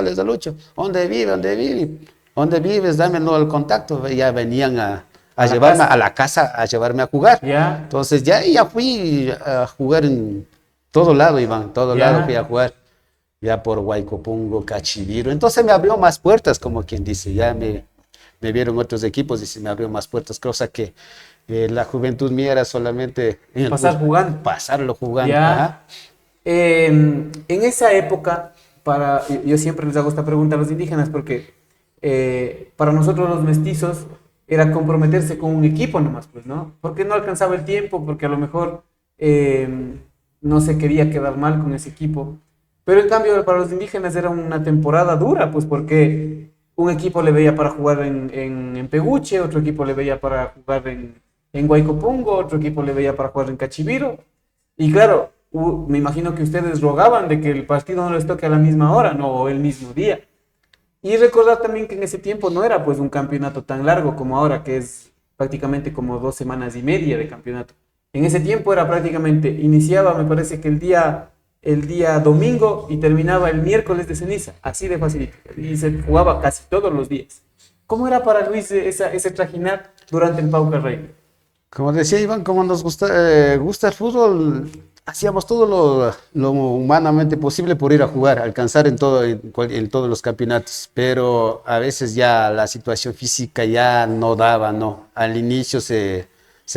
¿Dónde vives? Dámelo al contacto. Ya venían a llevarme a la casa, a llevarme a jugar. Entonces ya fui a jugar en todo lado, Iván, lado fui a jugar. Ya por Guaycopungo, Cachiviro. Entonces me abrió más puertas, como quien dice. Ya me vieron otros equipos y se me abrió más puertas, cosa que la juventud mía era solamente pasarlo jugando. Ajá. En esa época, yo siempre les hago esta pregunta a los indígenas, porque para nosotros los mestizos era comprometerse con un equipo nomás, pues, ¿no? Porque no alcanzaba el tiempo, porque a lo mejor no se quería quedar mal con ese equipo. Pero en cambio para los indígenas era una temporada dura, pues porque un equipo le veía para jugar en Peguche, otro equipo le veía para jugar en Guaycopungo, otro equipo le veía para jugar en Cachiviro. Y claro, me imagino que ustedes rogaban de que el partido no les toque a la misma hora, no, o el mismo día. Y recordar también que en ese tiempo no era pues un campeonato tan largo como ahora, que es prácticamente como 2 semanas y media de campeonato. En ese tiempo era prácticamente, iniciaba me parece que el día domingo y terminaba el miércoles de ceniza, así de fácil, y se jugaba casi todos los días. ¿Cómo era para Luis ese trajinar durante el Pau Carretti? Como decía Iván, como nos gusta el fútbol, hacíamos todo lo humanamente posible por ir a jugar, alcanzar en todos los campeonatos, pero a veces ya la situación física ya no daba, ¿no? Al inicio se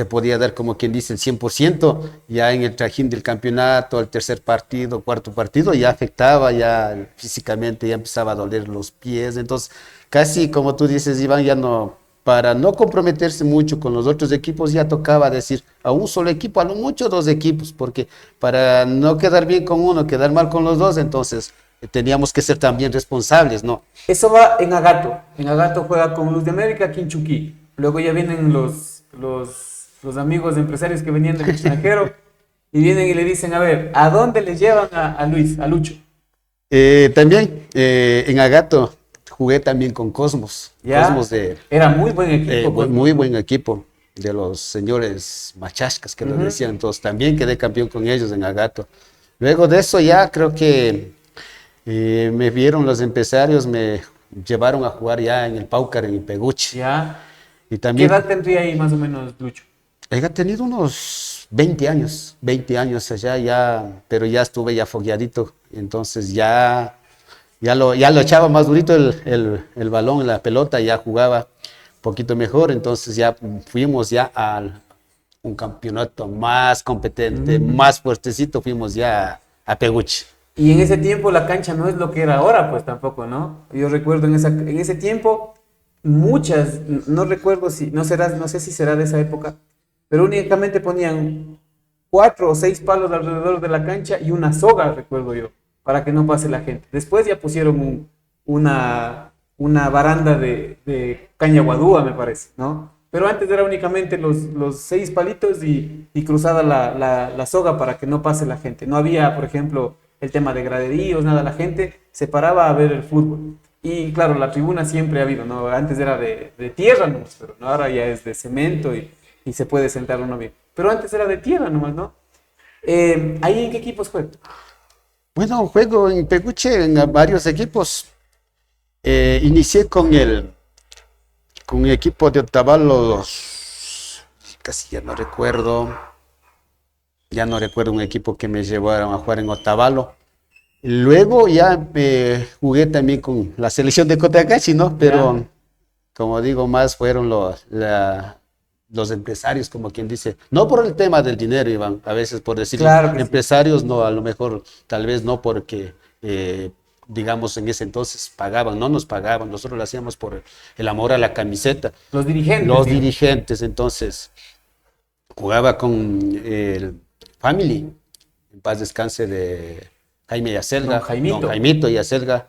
podía dar, como quien dice, el 100%, ya en el trajín del campeonato, al tercer partido, cuarto partido, ya afectaba, ya físicamente ya empezaba a doler los pies. Entonces, casi como tú dices, Iván, ya no, para no comprometerse mucho con los otros equipos, ya tocaba decir a un solo equipo, a lo mucho 2 equipos, porque para no quedar bien con uno, quedar mal con los 2, entonces teníamos que ser también responsables, ¿no? Eso va en Agato. En Agato juega con Luz de América, Quinchuquí. Luego ya vienen los amigos empresarios que venían del extranjero y vienen y le dicen, a ver, ¿a dónde le llevan a Lucho? También en Agato jugué también con Cosmos. ¿Ya? Cosmos era muy buen equipo. Muy buen equipo. de los señores machascas que lo decían. Entonces también quedé campeón con ellos en Agato. Luego de eso ya creo que me vieron los empresarios, me llevaron a jugar ya en el Paucar, en el Peguche. Ya. Y también, ¿Qué edad tendría ahí más o menos, Lucho? he tenido unos 20 años allá, ya, pero ya estuve ya fogueadito, entonces ya lo echaba más durito el balón, la pelota, ya jugaba un poquito mejor, entonces ya fuimos ya a un campeonato más competente, más fuertecito, fuimos ya a Peguche. Y en ese tiempo la cancha no es lo que era ahora, pues tampoco, ¿no? Yo recuerdo en ese tiempo, muchas, no recuerdo si, no sé si será de esa época, pero únicamente ponían 4 o 6 palos alrededor de la cancha y una soga, recuerdo yo, para que no pase la gente. Después ya pusieron una baranda de caña guadúa, me parece, ¿no? Pero antes era únicamente los 6 palitos y cruzada la soga para que no pase la gente. No había, por ejemplo, el tema de graderíos, nada, la gente se paraba a ver el fútbol. Y claro, la tribuna siempre ha habido, ¿no? Antes era de tierra nomás, pero ¿no? Ahora ya es de cemento y se puede sentar uno bien. Pero antes era de tierra nomás, ¿no? ¿Ahí en qué equipos juegas? Bueno, juego en Peguche en varios equipos. Inicié con el equipo de Otavalo, casi ya no recuerdo un equipo que me llevaron a jugar en Otavalo. Luego ya jugué también con la selección de Cotacachi, ¿no? Pero como digo, más fueron los empresarios, como quien dice, no por el tema del dinero, Iván, a veces por decir claro empresarios, no, a lo mejor, tal vez no porque, digamos, en ese entonces no nos pagaban, nosotros lo hacíamos por el amor a la camiseta. Los dirigentes. Los dirigentes, entonces, jugaba con el Family, en paz descanse de Jaime Yacelga, don Jaimito Yacelga.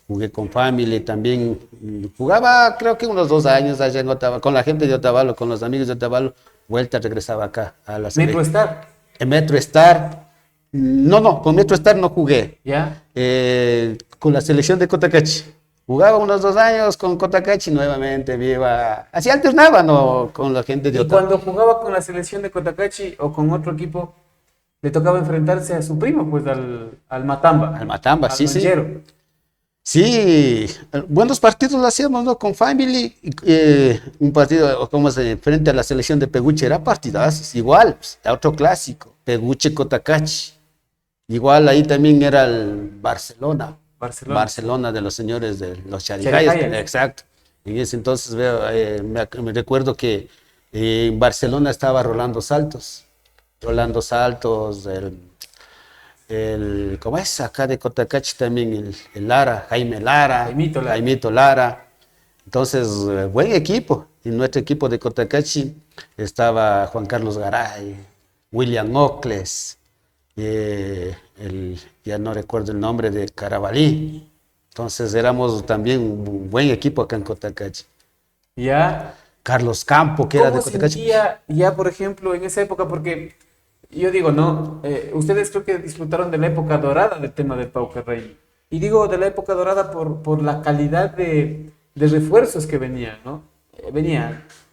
Jugué con Family también, jugaba creo que unos 2 años allá en Otavalo, con la gente de Otavalo, con los amigos de Otavalo, vuelta regresaba acá a la ¿Metro Star? En Metro Star, no, con Metro Star no jugué. ¿Ya? Con la selección de Cotacachi, jugaba unos 2 años con Cotacachi, nuevamente así alternaba, ¿no? Con la gente de Otavalo. Y cuando jugaba con la selección de Cotacachi o con otro equipo, le tocaba enfrentarse a su primo, pues al Matamba. Al Matamba, al sí, Manchero. Sí. Sí, buenos partidos lo hacíamos, ¿no? Con Family, un partido como frente a la selección de Peguche, era partidazos, igual, pues, otro clásico, Peguche Cotacachi. Igual ahí también era el Barcelona de los señores de los Charicayos, exacto. En ese entonces me recuerdo que en Barcelona estaba Rolando Saltos, ¿cómo es? Acá de Cotacachi también el Lara, Jaimito Lara. Entonces, buen equipo. En nuestro equipo de Cotacachi estaba Juan Carlos Garay, William Ocles, ya no recuerdo el nombre de Carabalí. Entonces éramos también un buen equipo acá en Cotacachi. Ya. Carlos Campo, que era de Cotacachi. Sentía ya, por ejemplo, en esa época? Porque yo digo, ¿no? Ustedes creo que disfrutaron de la época dorada del tema del Paucar Rey. Y digo de la época dorada por la calidad de refuerzos que venían, ¿no?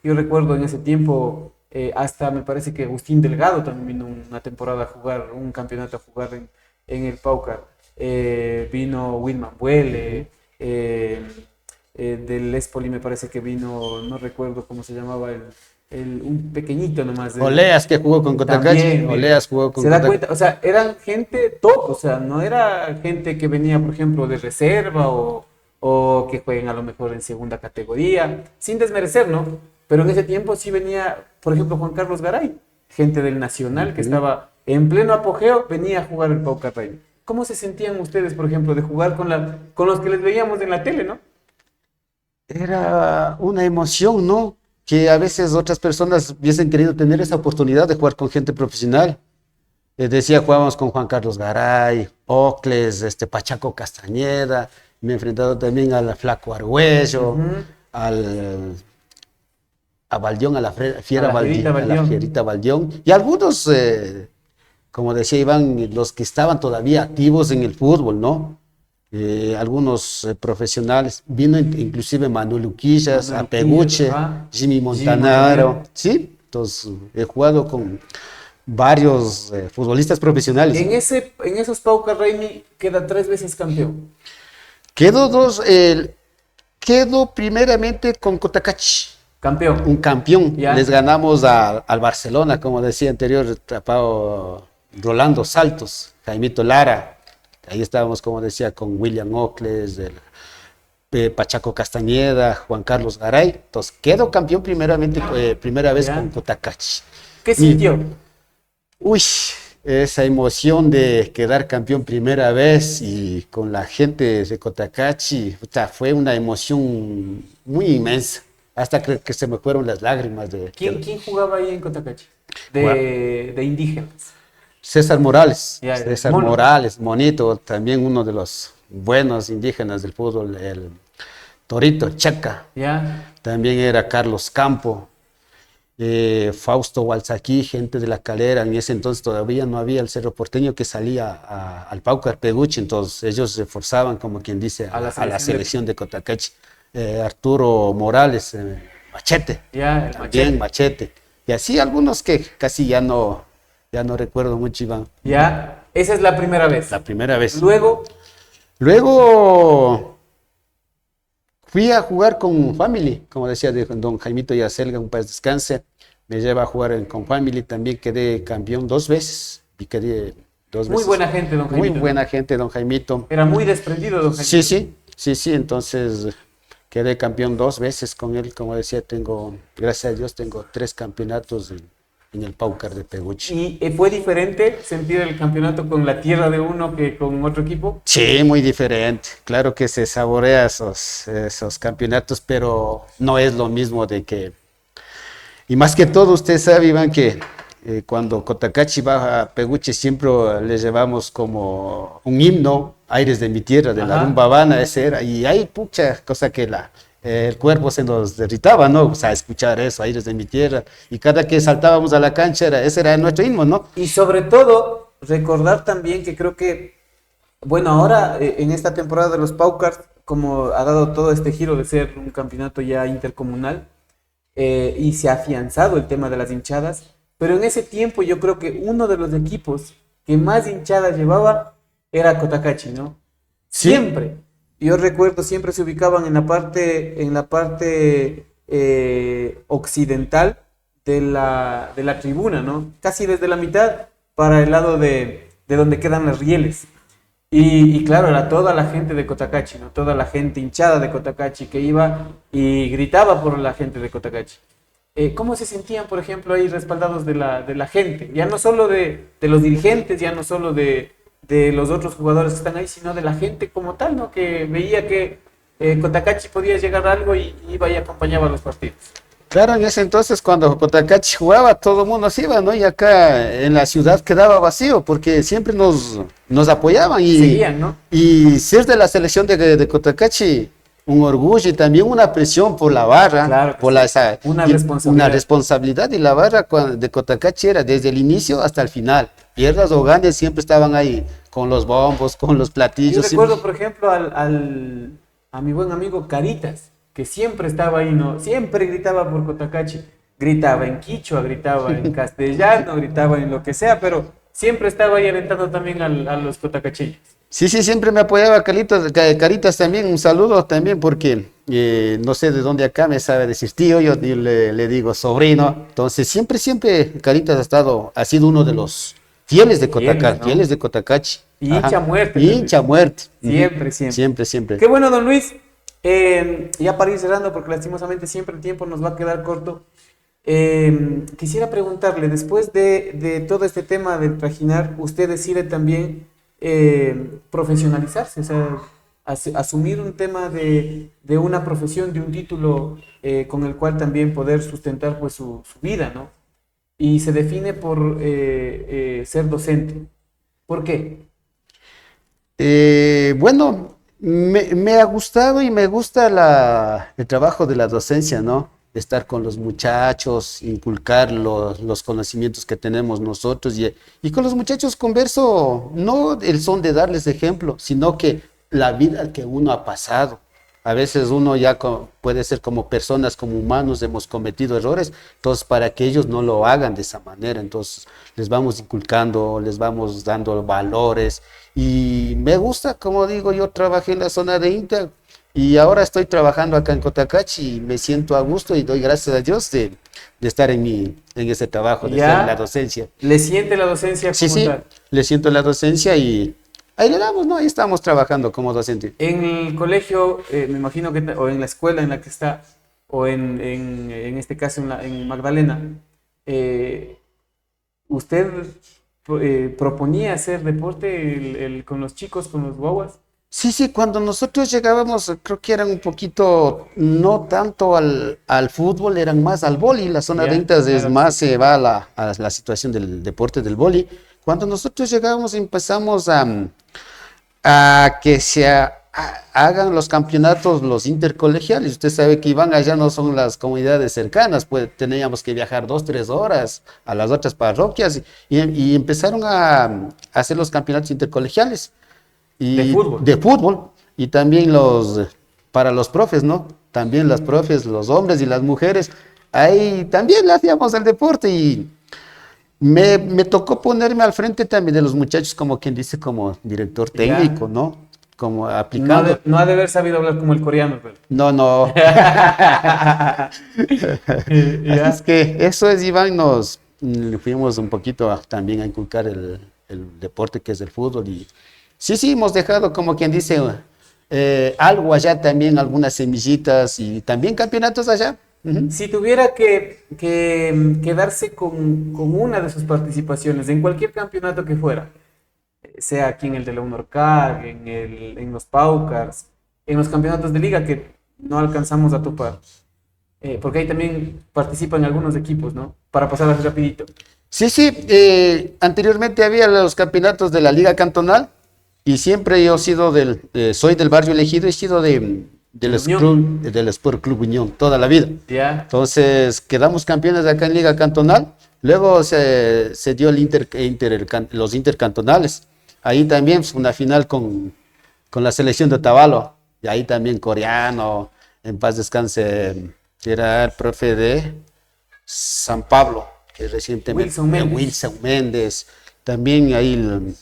Yo recuerdo en ese tiempo, hasta me parece que Agustín Delgado también vino una temporada a jugar, un campeonato a jugar en el Paucar. Vino Wilman Buele, del Espoli me parece que vino, no recuerdo cómo se llamaba un pequeñito nomás. Oleas, que jugó con Cotacachi. Oleas jugó con Cotacachi. ¿Se da cuenta? O sea, eran gente top, o sea, no era gente que venía, por ejemplo, de reserva o que jueguen a lo mejor en segunda categoría, sin desmerecer, ¿no? Pero en ese tiempo sí venía, por ejemplo, Juan Carlos Garay, gente del Nacional que estaba en pleno apogeo, venía a jugar el Paucar Rey. ¿Cómo se sentían ustedes, por ejemplo, de jugar con los que les veíamos en la tele, no? Era una emoción, ¿no? Que a veces otras personas hubiesen querido tener esa oportunidad de jugar con gente profesional. Decía, jugábamos con Juan Carlos Garay, Ocles, Pachaco Castañeda, me he enfrentado también al Flaco Argüello, a Valdión, a la Fierita Valdión, y algunos, como decía Iván, los que estaban todavía activos en el fútbol, ¿no? Algunos profesionales, vino inclusive Manuel Uquillas, a Peguche, Jimmy Montanaro, ¿sí? Entonces, he jugado con varios futbolistas profesionales. En esos Paucas, Raimi, queda 3 veces campeón. Quedo primeramente con Cotacachi. Campeón. Un campeón. Ya. Les ganamos al Barcelona, como decía anterior, tapado Rolando Saltos, Jaimito Lara. Ahí estábamos, como decía, con William Ocles, Pachaco Castañeda, Juan Carlos Garay. Entonces, quedo campeón primera vez con Cotacachi. ¿Qué sintió? Uy, esa emoción de quedar campeón primera vez y con la gente de Cotacachi, fue una emoción muy inmensa. Hasta creo que se me fueron las lágrimas. ¿Quién jugaba ahí en Cotacachi? De indígenas. César Morales. Ya, César Mono. Morales, Monito, también uno de los buenos indígenas del fútbol, el Torito Chaca. Ya. También era Carlos Campo, Fausto Walzaquí, gente de La Calera. En ese entonces todavía no había el Cerro Porteño que salía al Paucar Peguchi, entonces ellos se esforzaban, como quien dice, a la selección de Cotacachi. Arturo Morales, Machete, Ya, el también Machete. Y así algunos que casi ya no recuerdo mucho, Iván. Ya. Esa es la primera vez. La primera vez. Luego, fui a jugar con Family, como decía don Jaimito Yacelga, un paz descanse. Me lleva a jugar con Family, también quedé campeón 2 veces. Y quedé 2 veces. muy buena gente, don Jaimito. Muy buena gente, don Jaimito. Era muy desprendido, don Jaimito. Sí, entonces quedé campeón 2 veces con él. Como decía, gracias a Dios, tengo 3 campeonatos en el Paucar de Peguchi. ¿Y fue diferente sentir el campeonato con la tierra de uno que con otro equipo? Sí, muy diferente. Claro que se saborea esos campeonatos, pero no es lo mismo de que... Y más que todo, usted sabe, Iván, que cuando Cotacachi va a Peguchi siempre le llevamos como un himno, Aires de mi tierra, de la rumba habana, ese era. Y hay mucha cosa que el cuerpo se nos derritaba, ¿no? O sea, escuchar eso, Aires de mi tierra. Y cada que saltábamos a la cancha, ese era nuestro himno, ¿no? Y sobre todo, recordar también que creo que, bueno, ahora en esta temporada de los Paucars, como ha dado todo este giro de ser un campeonato ya intercomunal, y se ha afianzado el tema de las hinchadas, pero en ese tiempo yo creo que uno de los equipos que más hinchadas llevaba era Cotacachi, ¿no? Sí. Siempre. Yo recuerdo, siempre se ubicaban en la parte occidental de la tribuna, ¿no? Casi desde la mitad para el lado de donde quedan las rieles. Y claro, era toda la gente de Cotacachi, ¿no? Toda la gente hinchada de Cotacachi que iba y gritaba por la gente de Cotacachi. ¿Cómo se sentían, por ejemplo, ahí respaldados de la gente? Ya no solo de los dirigentes, ya no solo de los otros jugadores que están ahí, sino de la gente como tal, ¿no? Que veía que Cotacachi podía llegar a algo y iba y acompañaba los partidos. Claro, en ese entonces cuando Cotacachi jugaba todo el mundo se iba, ¿no? Y acá en la ciudad quedaba vacío porque siempre nos apoyaban y seguían, ¿no? Y ser de la selección de Cotacachi, un orgullo y también una presión por la barra, claro, por una responsabilidad. Y la barra de Cotacachi era desde el inicio hasta el final. Pierdas o ganes siempre estaban ahí con los bombos, con los platillos. Yo recuerdo, por ejemplo, a mi buen amigo Caritas, que siempre estaba ahí, ¿no? Siempre gritaba por Cotacachi. Gritaba en quichua, gritaba en castellano, gritaba en lo que sea, pero siempre estaba ahí alentando también a los cotacacheños. Sí, siempre me apoyaba Caritas también, un saludo también porque no sé de dónde acá me sabe decir tío, yo le digo sobrino, entonces siempre Caritas ha sido uno de los fieles de Cotacachi, ¿no? Fieles de Cotacachi. Y hincha muerte. Hincha muerte. Siempre. Qué bueno, don Luis. Ya para ir cerrando, porque lastimosamente siempre el tiempo nos va a quedar corto. Quisiera preguntarle, después de todo este tema del trajinar, usted decide también profesionalizarse, o sea, asumir un tema de una profesión, de un título con el cual también poder sustentar pues su vida, ¿no? Y se define por ser docente. ¿Por qué? Bueno, me ha gustado y me gusta el trabajo de la docencia, ¿no? Estar con los muchachos, inculcar los conocimientos que tenemos nosotros y con los muchachos converso, no el son de darles ejemplo, sino que la vida que uno ha pasado A veces uno ya puede ser como personas, como humanos, hemos cometido errores, entonces para que ellos no lo hagan de esa manera, entonces les vamos inculcando, les vamos dando valores. Y me gusta, como digo, yo trabajé en la zona de Inter y ahora estoy trabajando acá en Cotacachi y me siento a gusto y doy gracias a Dios de estar en ese trabajo, de estar en la docencia. ¿Le siente la docencia Sí, como sí, tal? le siento la docencia y ahí le damos, ¿no? Ahí estamos trabajando como docente. En el colegio, me imagino que, o en la escuela en la que está, o en este caso en Magdalena, ¿usted proponía hacer deporte con los chicos, con los guaguas? Sí, sí, cuando nosotros llegábamos, creo que eran un poquito, no tanto al fútbol, eran más al vóley. La zona de Intas es más, se va a la situación del deporte del vóley. Cuando nosotros llegábamos empezamos a que hagan los campeonatos, los intercolegiales. Usted sabe que Iván allá no son las comunidades cercanas, pues teníamos que viajar 2-3 horas a las otras parroquias y empezaron a hacer los campeonatos intercolegiales. De fútbol. De fútbol. Y también para los profes, ¿no? También las profes, los hombres y las mujeres. Ahí también le hacíamos el deporte y me tocó ponerme al frente también de los muchachos, como quien dice, como director técnico, ¿no? Como aplicando. No ha de haber sabido hablar como el coreano, pero... No, no. Así es que eso es, Iván, fuimos un poquito también a inculcar el deporte que es el fútbol y sí, hemos dejado, como quien dice, algo allá también, algunas semillitas y también campeonatos allá. Uh-huh. Si tuviera que quedarse con una de sus participaciones en cualquier campeonato que fuera, sea aquí en el de la UNORCAG, en los Paucars, en los campeonatos de liga que no alcanzamos a topar, porque ahí también participan algunos equipos, ¿no? Para pasar así rapidito. Sí, anteriormente había los campeonatos de la Liga Cantonal. Y siempre yo soy del barrio elegido, he sido del Sport Club Unión toda la vida. Yeah. Entonces quedamos campeones acá en Liga Cantonal. Luego se dio los intercantonales. Ahí también fue una final con la selección de Otavalo. Y ahí también coreano, en paz descanse, era el profe de San Pablo, que recientemente Wilson Méndez. También ahí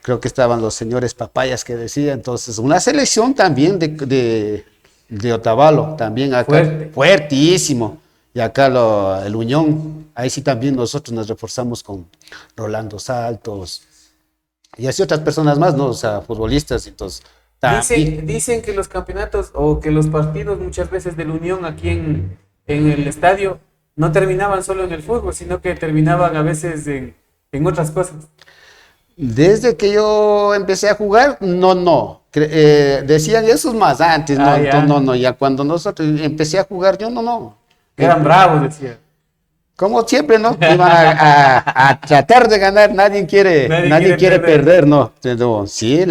creo que estaban los señores Papayas que decía, entonces una selección también de Otavalo, también acá, fuertísimo, y acá el Unión, ahí sí también nosotros nos reforzamos con Rolando Saltos, y así otras personas más, ¿no? O sea, futbolistas, entonces... Dicen que los campeonatos o que los partidos muchas veces de la Unión aquí en el estadio no terminaban solo en el fútbol, sino que terminaban a veces en otras cosas. Desde que yo empecé a jugar, no. Decían eso más antes, no. Ya cuando nosotros empecé a jugar, yo no. Eran bravos, decía. Como siempre, ¿no? Iban a tratar de ganar, nadie quiere perder, ¿no? Pero, sí, el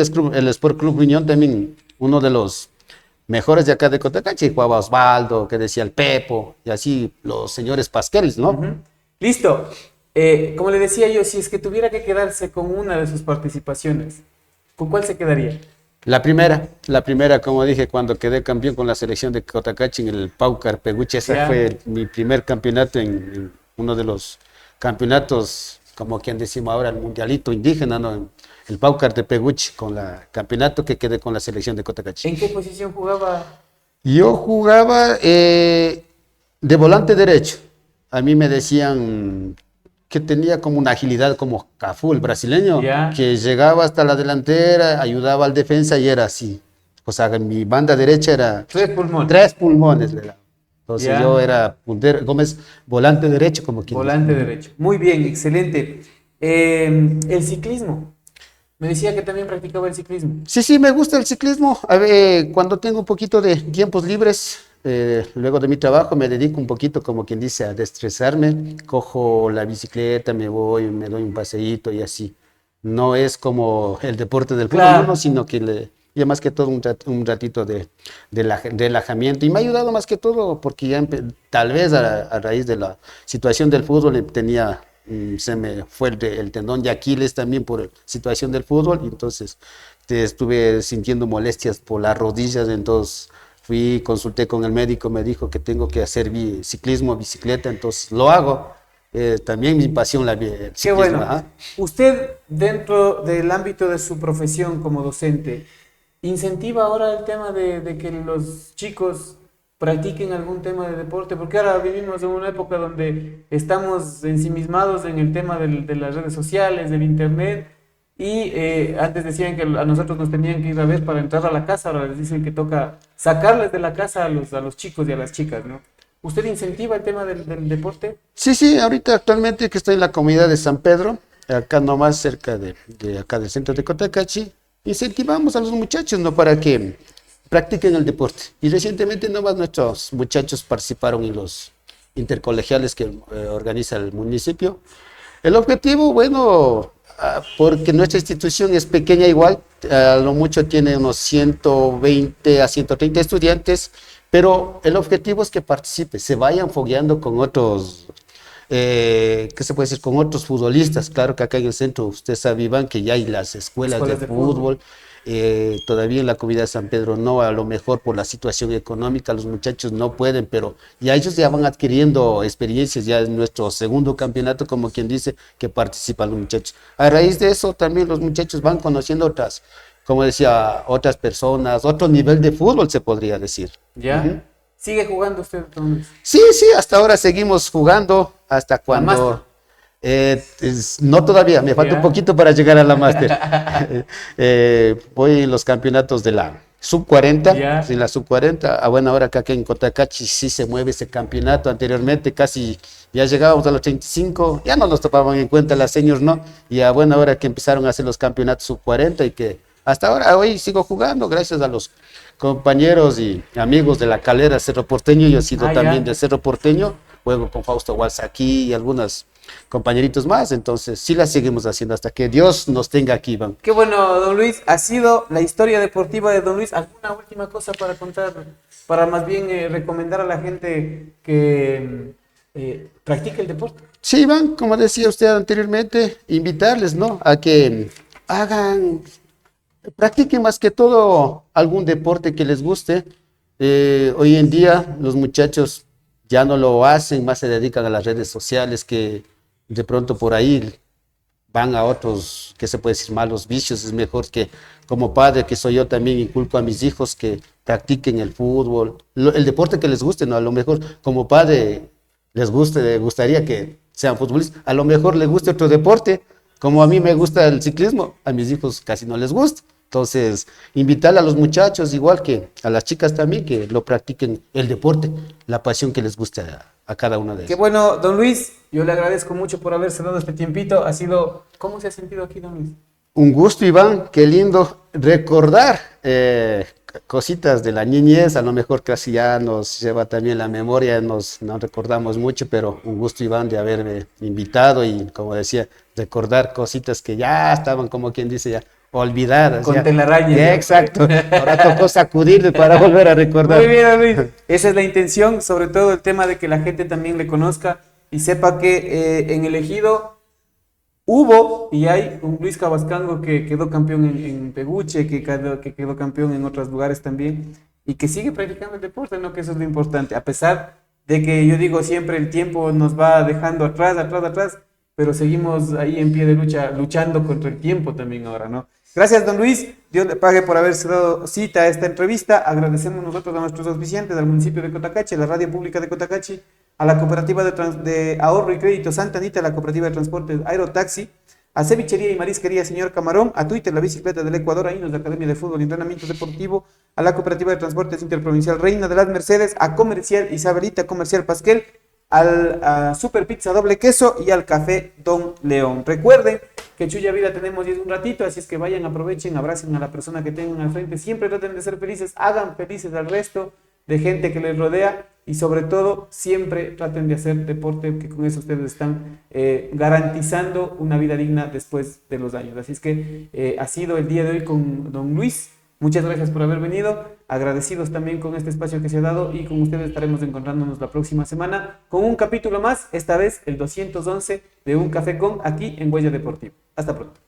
Sport Club Unión también, uno de los mejores de acá de Cotacachi, jugaba Osvaldo, que decía el Pepo, y así los señores Pasqueles, ¿no? Uh-huh. Listo. Como le decía yo, si es que tuviera que quedarse con una de sus participaciones, ¿con cuál se quedaría? La primera, como dije, cuando quedé campeón con la selección de Cotacachi en el Paucar Peguche, ese fue mi primer campeonato en uno de los campeonatos, como quien decimos ahora, el mundialito indígena, ¿no? El Paucar de Peguche, con el campeonato que quedé con la selección de Cotacachi. ¿En qué posición jugaba? Yo jugaba de volante derecho. A mí me decían que tenía como una agilidad como Cafú, el brasileño, que llegaba hasta la delantera, ayudaba al defensa y era así. O sea, en mi banda derecha era... 3 pulmones. 3 pulmones le daba. Entonces yo era Gómez, volante derecho, como quien volante derecho. Muy bien, excelente. El ciclismo. Me decía que también practicaba el ciclismo. Sí, me gusta el ciclismo. A ver, cuando tengo un poquito de tiempos libres, luego de mi trabajo me dedico un poquito, como quien dice, a desestresarme. Cojo la bicicleta, me doy un paseíto y así. No es como el deporte del fútbol, ¿no? Sino que ya más que todo un ratito de relajamiento. Y me ha ayudado más que todo porque ya tal vez a raíz de la situación del fútbol se me fue el tendón de Aquiles también por la situación del fútbol. Y entonces estuve sintiendo molestias por las rodillas, entonces consulté con el médico, me dijo que tengo que hacer ciclismo, bicicleta, entonces lo hago. También mi pasión el ciclismo. Qué bueno. Ajá. Usted, dentro del ámbito de su profesión como docente, ¿incentiva ahora el tema de que los chicos practiquen algún tema de deporte? Porque ahora vivimos en una época donde estamos ensimismados en el tema de las redes sociales, del internet, y antes decían que a nosotros nos tenían que ir a ver para entrar a la casa, ahora les dicen que toca sacarles de la casa a los chicos y a las chicas, ¿no? ¿Usted incentiva el tema del deporte? Sí, ahorita actualmente que estoy en la comunidad de San Pedro, acá nomás cerca de acá del centro de Cotacachi, incentivamos a los muchachos, ¿no? Para que practiquen el deporte. Y recientemente nomás nuestros muchachos participaron en los intercolegiales que organiza el municipio. El objetivo, bueno, porque nuestra institución es pequeña igual, a lo mucho tiene unos 120 a 130 estudiantes, pero el objetivo es que participe, se vayan fogueando con otros, ¿qué se puede decir? Con otros futbolistas. Claro que acá en el centro, usted sabe, Iván, que ya hay las escuelas de fútbol. Todavía en la comunidad de San Pedro no, a lo mejor por la situación económica los muchachos no pueden, pero ya ellos ya van adquiriendo experiencias, ya en nuestro segundo campeonato, como quien dice, que participan los muchachos. A raíz de eso también los muchachos van conociendo otras, como decía, otras personas, otro nivel de fútbol se podría decir. ¿Ya? Uh-huh. ¿Sigue jugando usted entonces? Sí, hasta ahora seguimos jugando, hasta cuando... no todavía, me falta un poquito para llegar a la máster. Voy en los campeonatos de la sub-40, en la sub-40, a buena hora acá en Cotacachi sí se mueve ese campeonato. Anteriormente casi ya llegábamos a los 35, ya no nos topaban en cuenta las seniors, ¿no? Y a buena hora que empezaron a hacer los campeonatos sub-40 y que hasta ahora, hoy sigo jugando gracias a los compañeros y amigos de la Calera Cerro Porteño. Yo he sido también de Cerro Porteño, juego con Fausto Walsh aquí y algunos compañeritos más, entonces sí la seguimos haciendo hasta que Dios nos tenga aquí, Iván. Qué bueno, don Luis, ha sido la historia deportiva de don Luis. ¿Alguna última cosa para contar, para más bien recomendar a la gente que practique el deporte? Sí, Iván, como decía usted anteriormente, invitarles, ¿no? A que practiquen más que todo algún deporte que les guste. Hoy en día los muchachos ya no lo hacen, más se dedican a las redes sociales, que de pronto por ahí van a otros, que se puede decir, malos vicios. Es mejor que como padre, que soy yo, también inculco a mis hijos que practiquen el fútbol, el deporte que les guste, ¿no? A lo mejor como padre les gustaría que sean futbolistas, a lo mejor les guste otro deporte, como a mí me gusta el ciclismo, a mis hijos casi no les gusta. Entonces, invitar a los muchachos, igual que a las chicas también, que lo practiquen el deporte, la pasión que les guste a cada una de ellas. Qué bueno, don Luis, yo le agradezco mucho por haberse dado este tiempito. ¿Cómo se ha sentido aquí, don Luis? Un gusto, Iván, qué lindo recordar cositas de la niñez, a lo mejor casi ya nos lleva también la memoria, no recordamos mucho, pero un gusto, Iván, de haberme invitado y, como decía, recordar cositas que ya estaban, como quien dice, ya olvidadas. Con telaraña. Exacto. Ahora tocó sacudirle para volver a recordar. Muy bien, Luis. Esa es la intención, sobre todo el tema de que la gente también le conozca y sepa que en el Ejido hubo y hay un Luis Cabascango que quedó campeón en Peguche, que quedó campeón en otros lugares también y que sigue practicando el deporte, ¿no? Que eso es lo importante. A pesar de que yo digo siempre el tiempo nos va dejando atrás, pero seguimos ahí en pie de lucha, luchando contra el tiempo también ahora, ¿no? Gracias, don Luis. Dios le pague por haberse dado cita a esta entrevista. Agradecemos nosotros a nuestros auspiciantes, al municipio de Cotacachi, a la Radio Pública de Cotacachi, a la Cooperativa de Ahorro y Crédito Santa Anita, a la Cooperativa de Transportes Aerotaxi, a Cevichería y Marisquería Señor Camarón, a Twitter, la Bicicleta del Ecuador, a Inos, la Academia de Fútbol y Entrenamiento Deportivo, a la Cooperativa de Transportes Interprovincial Reina de las Mercedes, a Comercial Isabelita, Comercial Pasquel, a Super Pizza Doble Queso y al Café Don León. Recuerden que Chuya Vida tenemos 10 un ratito, así es que vayan, aprovechen, abracen a la persona que tengan al frente, siempre traten de ser felices, hagan felices al resto de gente que les rodea y sobre todo siempre traten de hacer deporte, que con eso ustedes están garantizando una vida digna después de los años. Así es que ha sido el día de hoy con don Luis. Muchas gracias por haber venido, agradecidos también con este espacio que se ha dado y con ustedes estaremos encontrándonos la próxima semana con un capítulo más, esta vez el 211 de Un Café Con aquí en Huella Deportivo. Hasta pronto.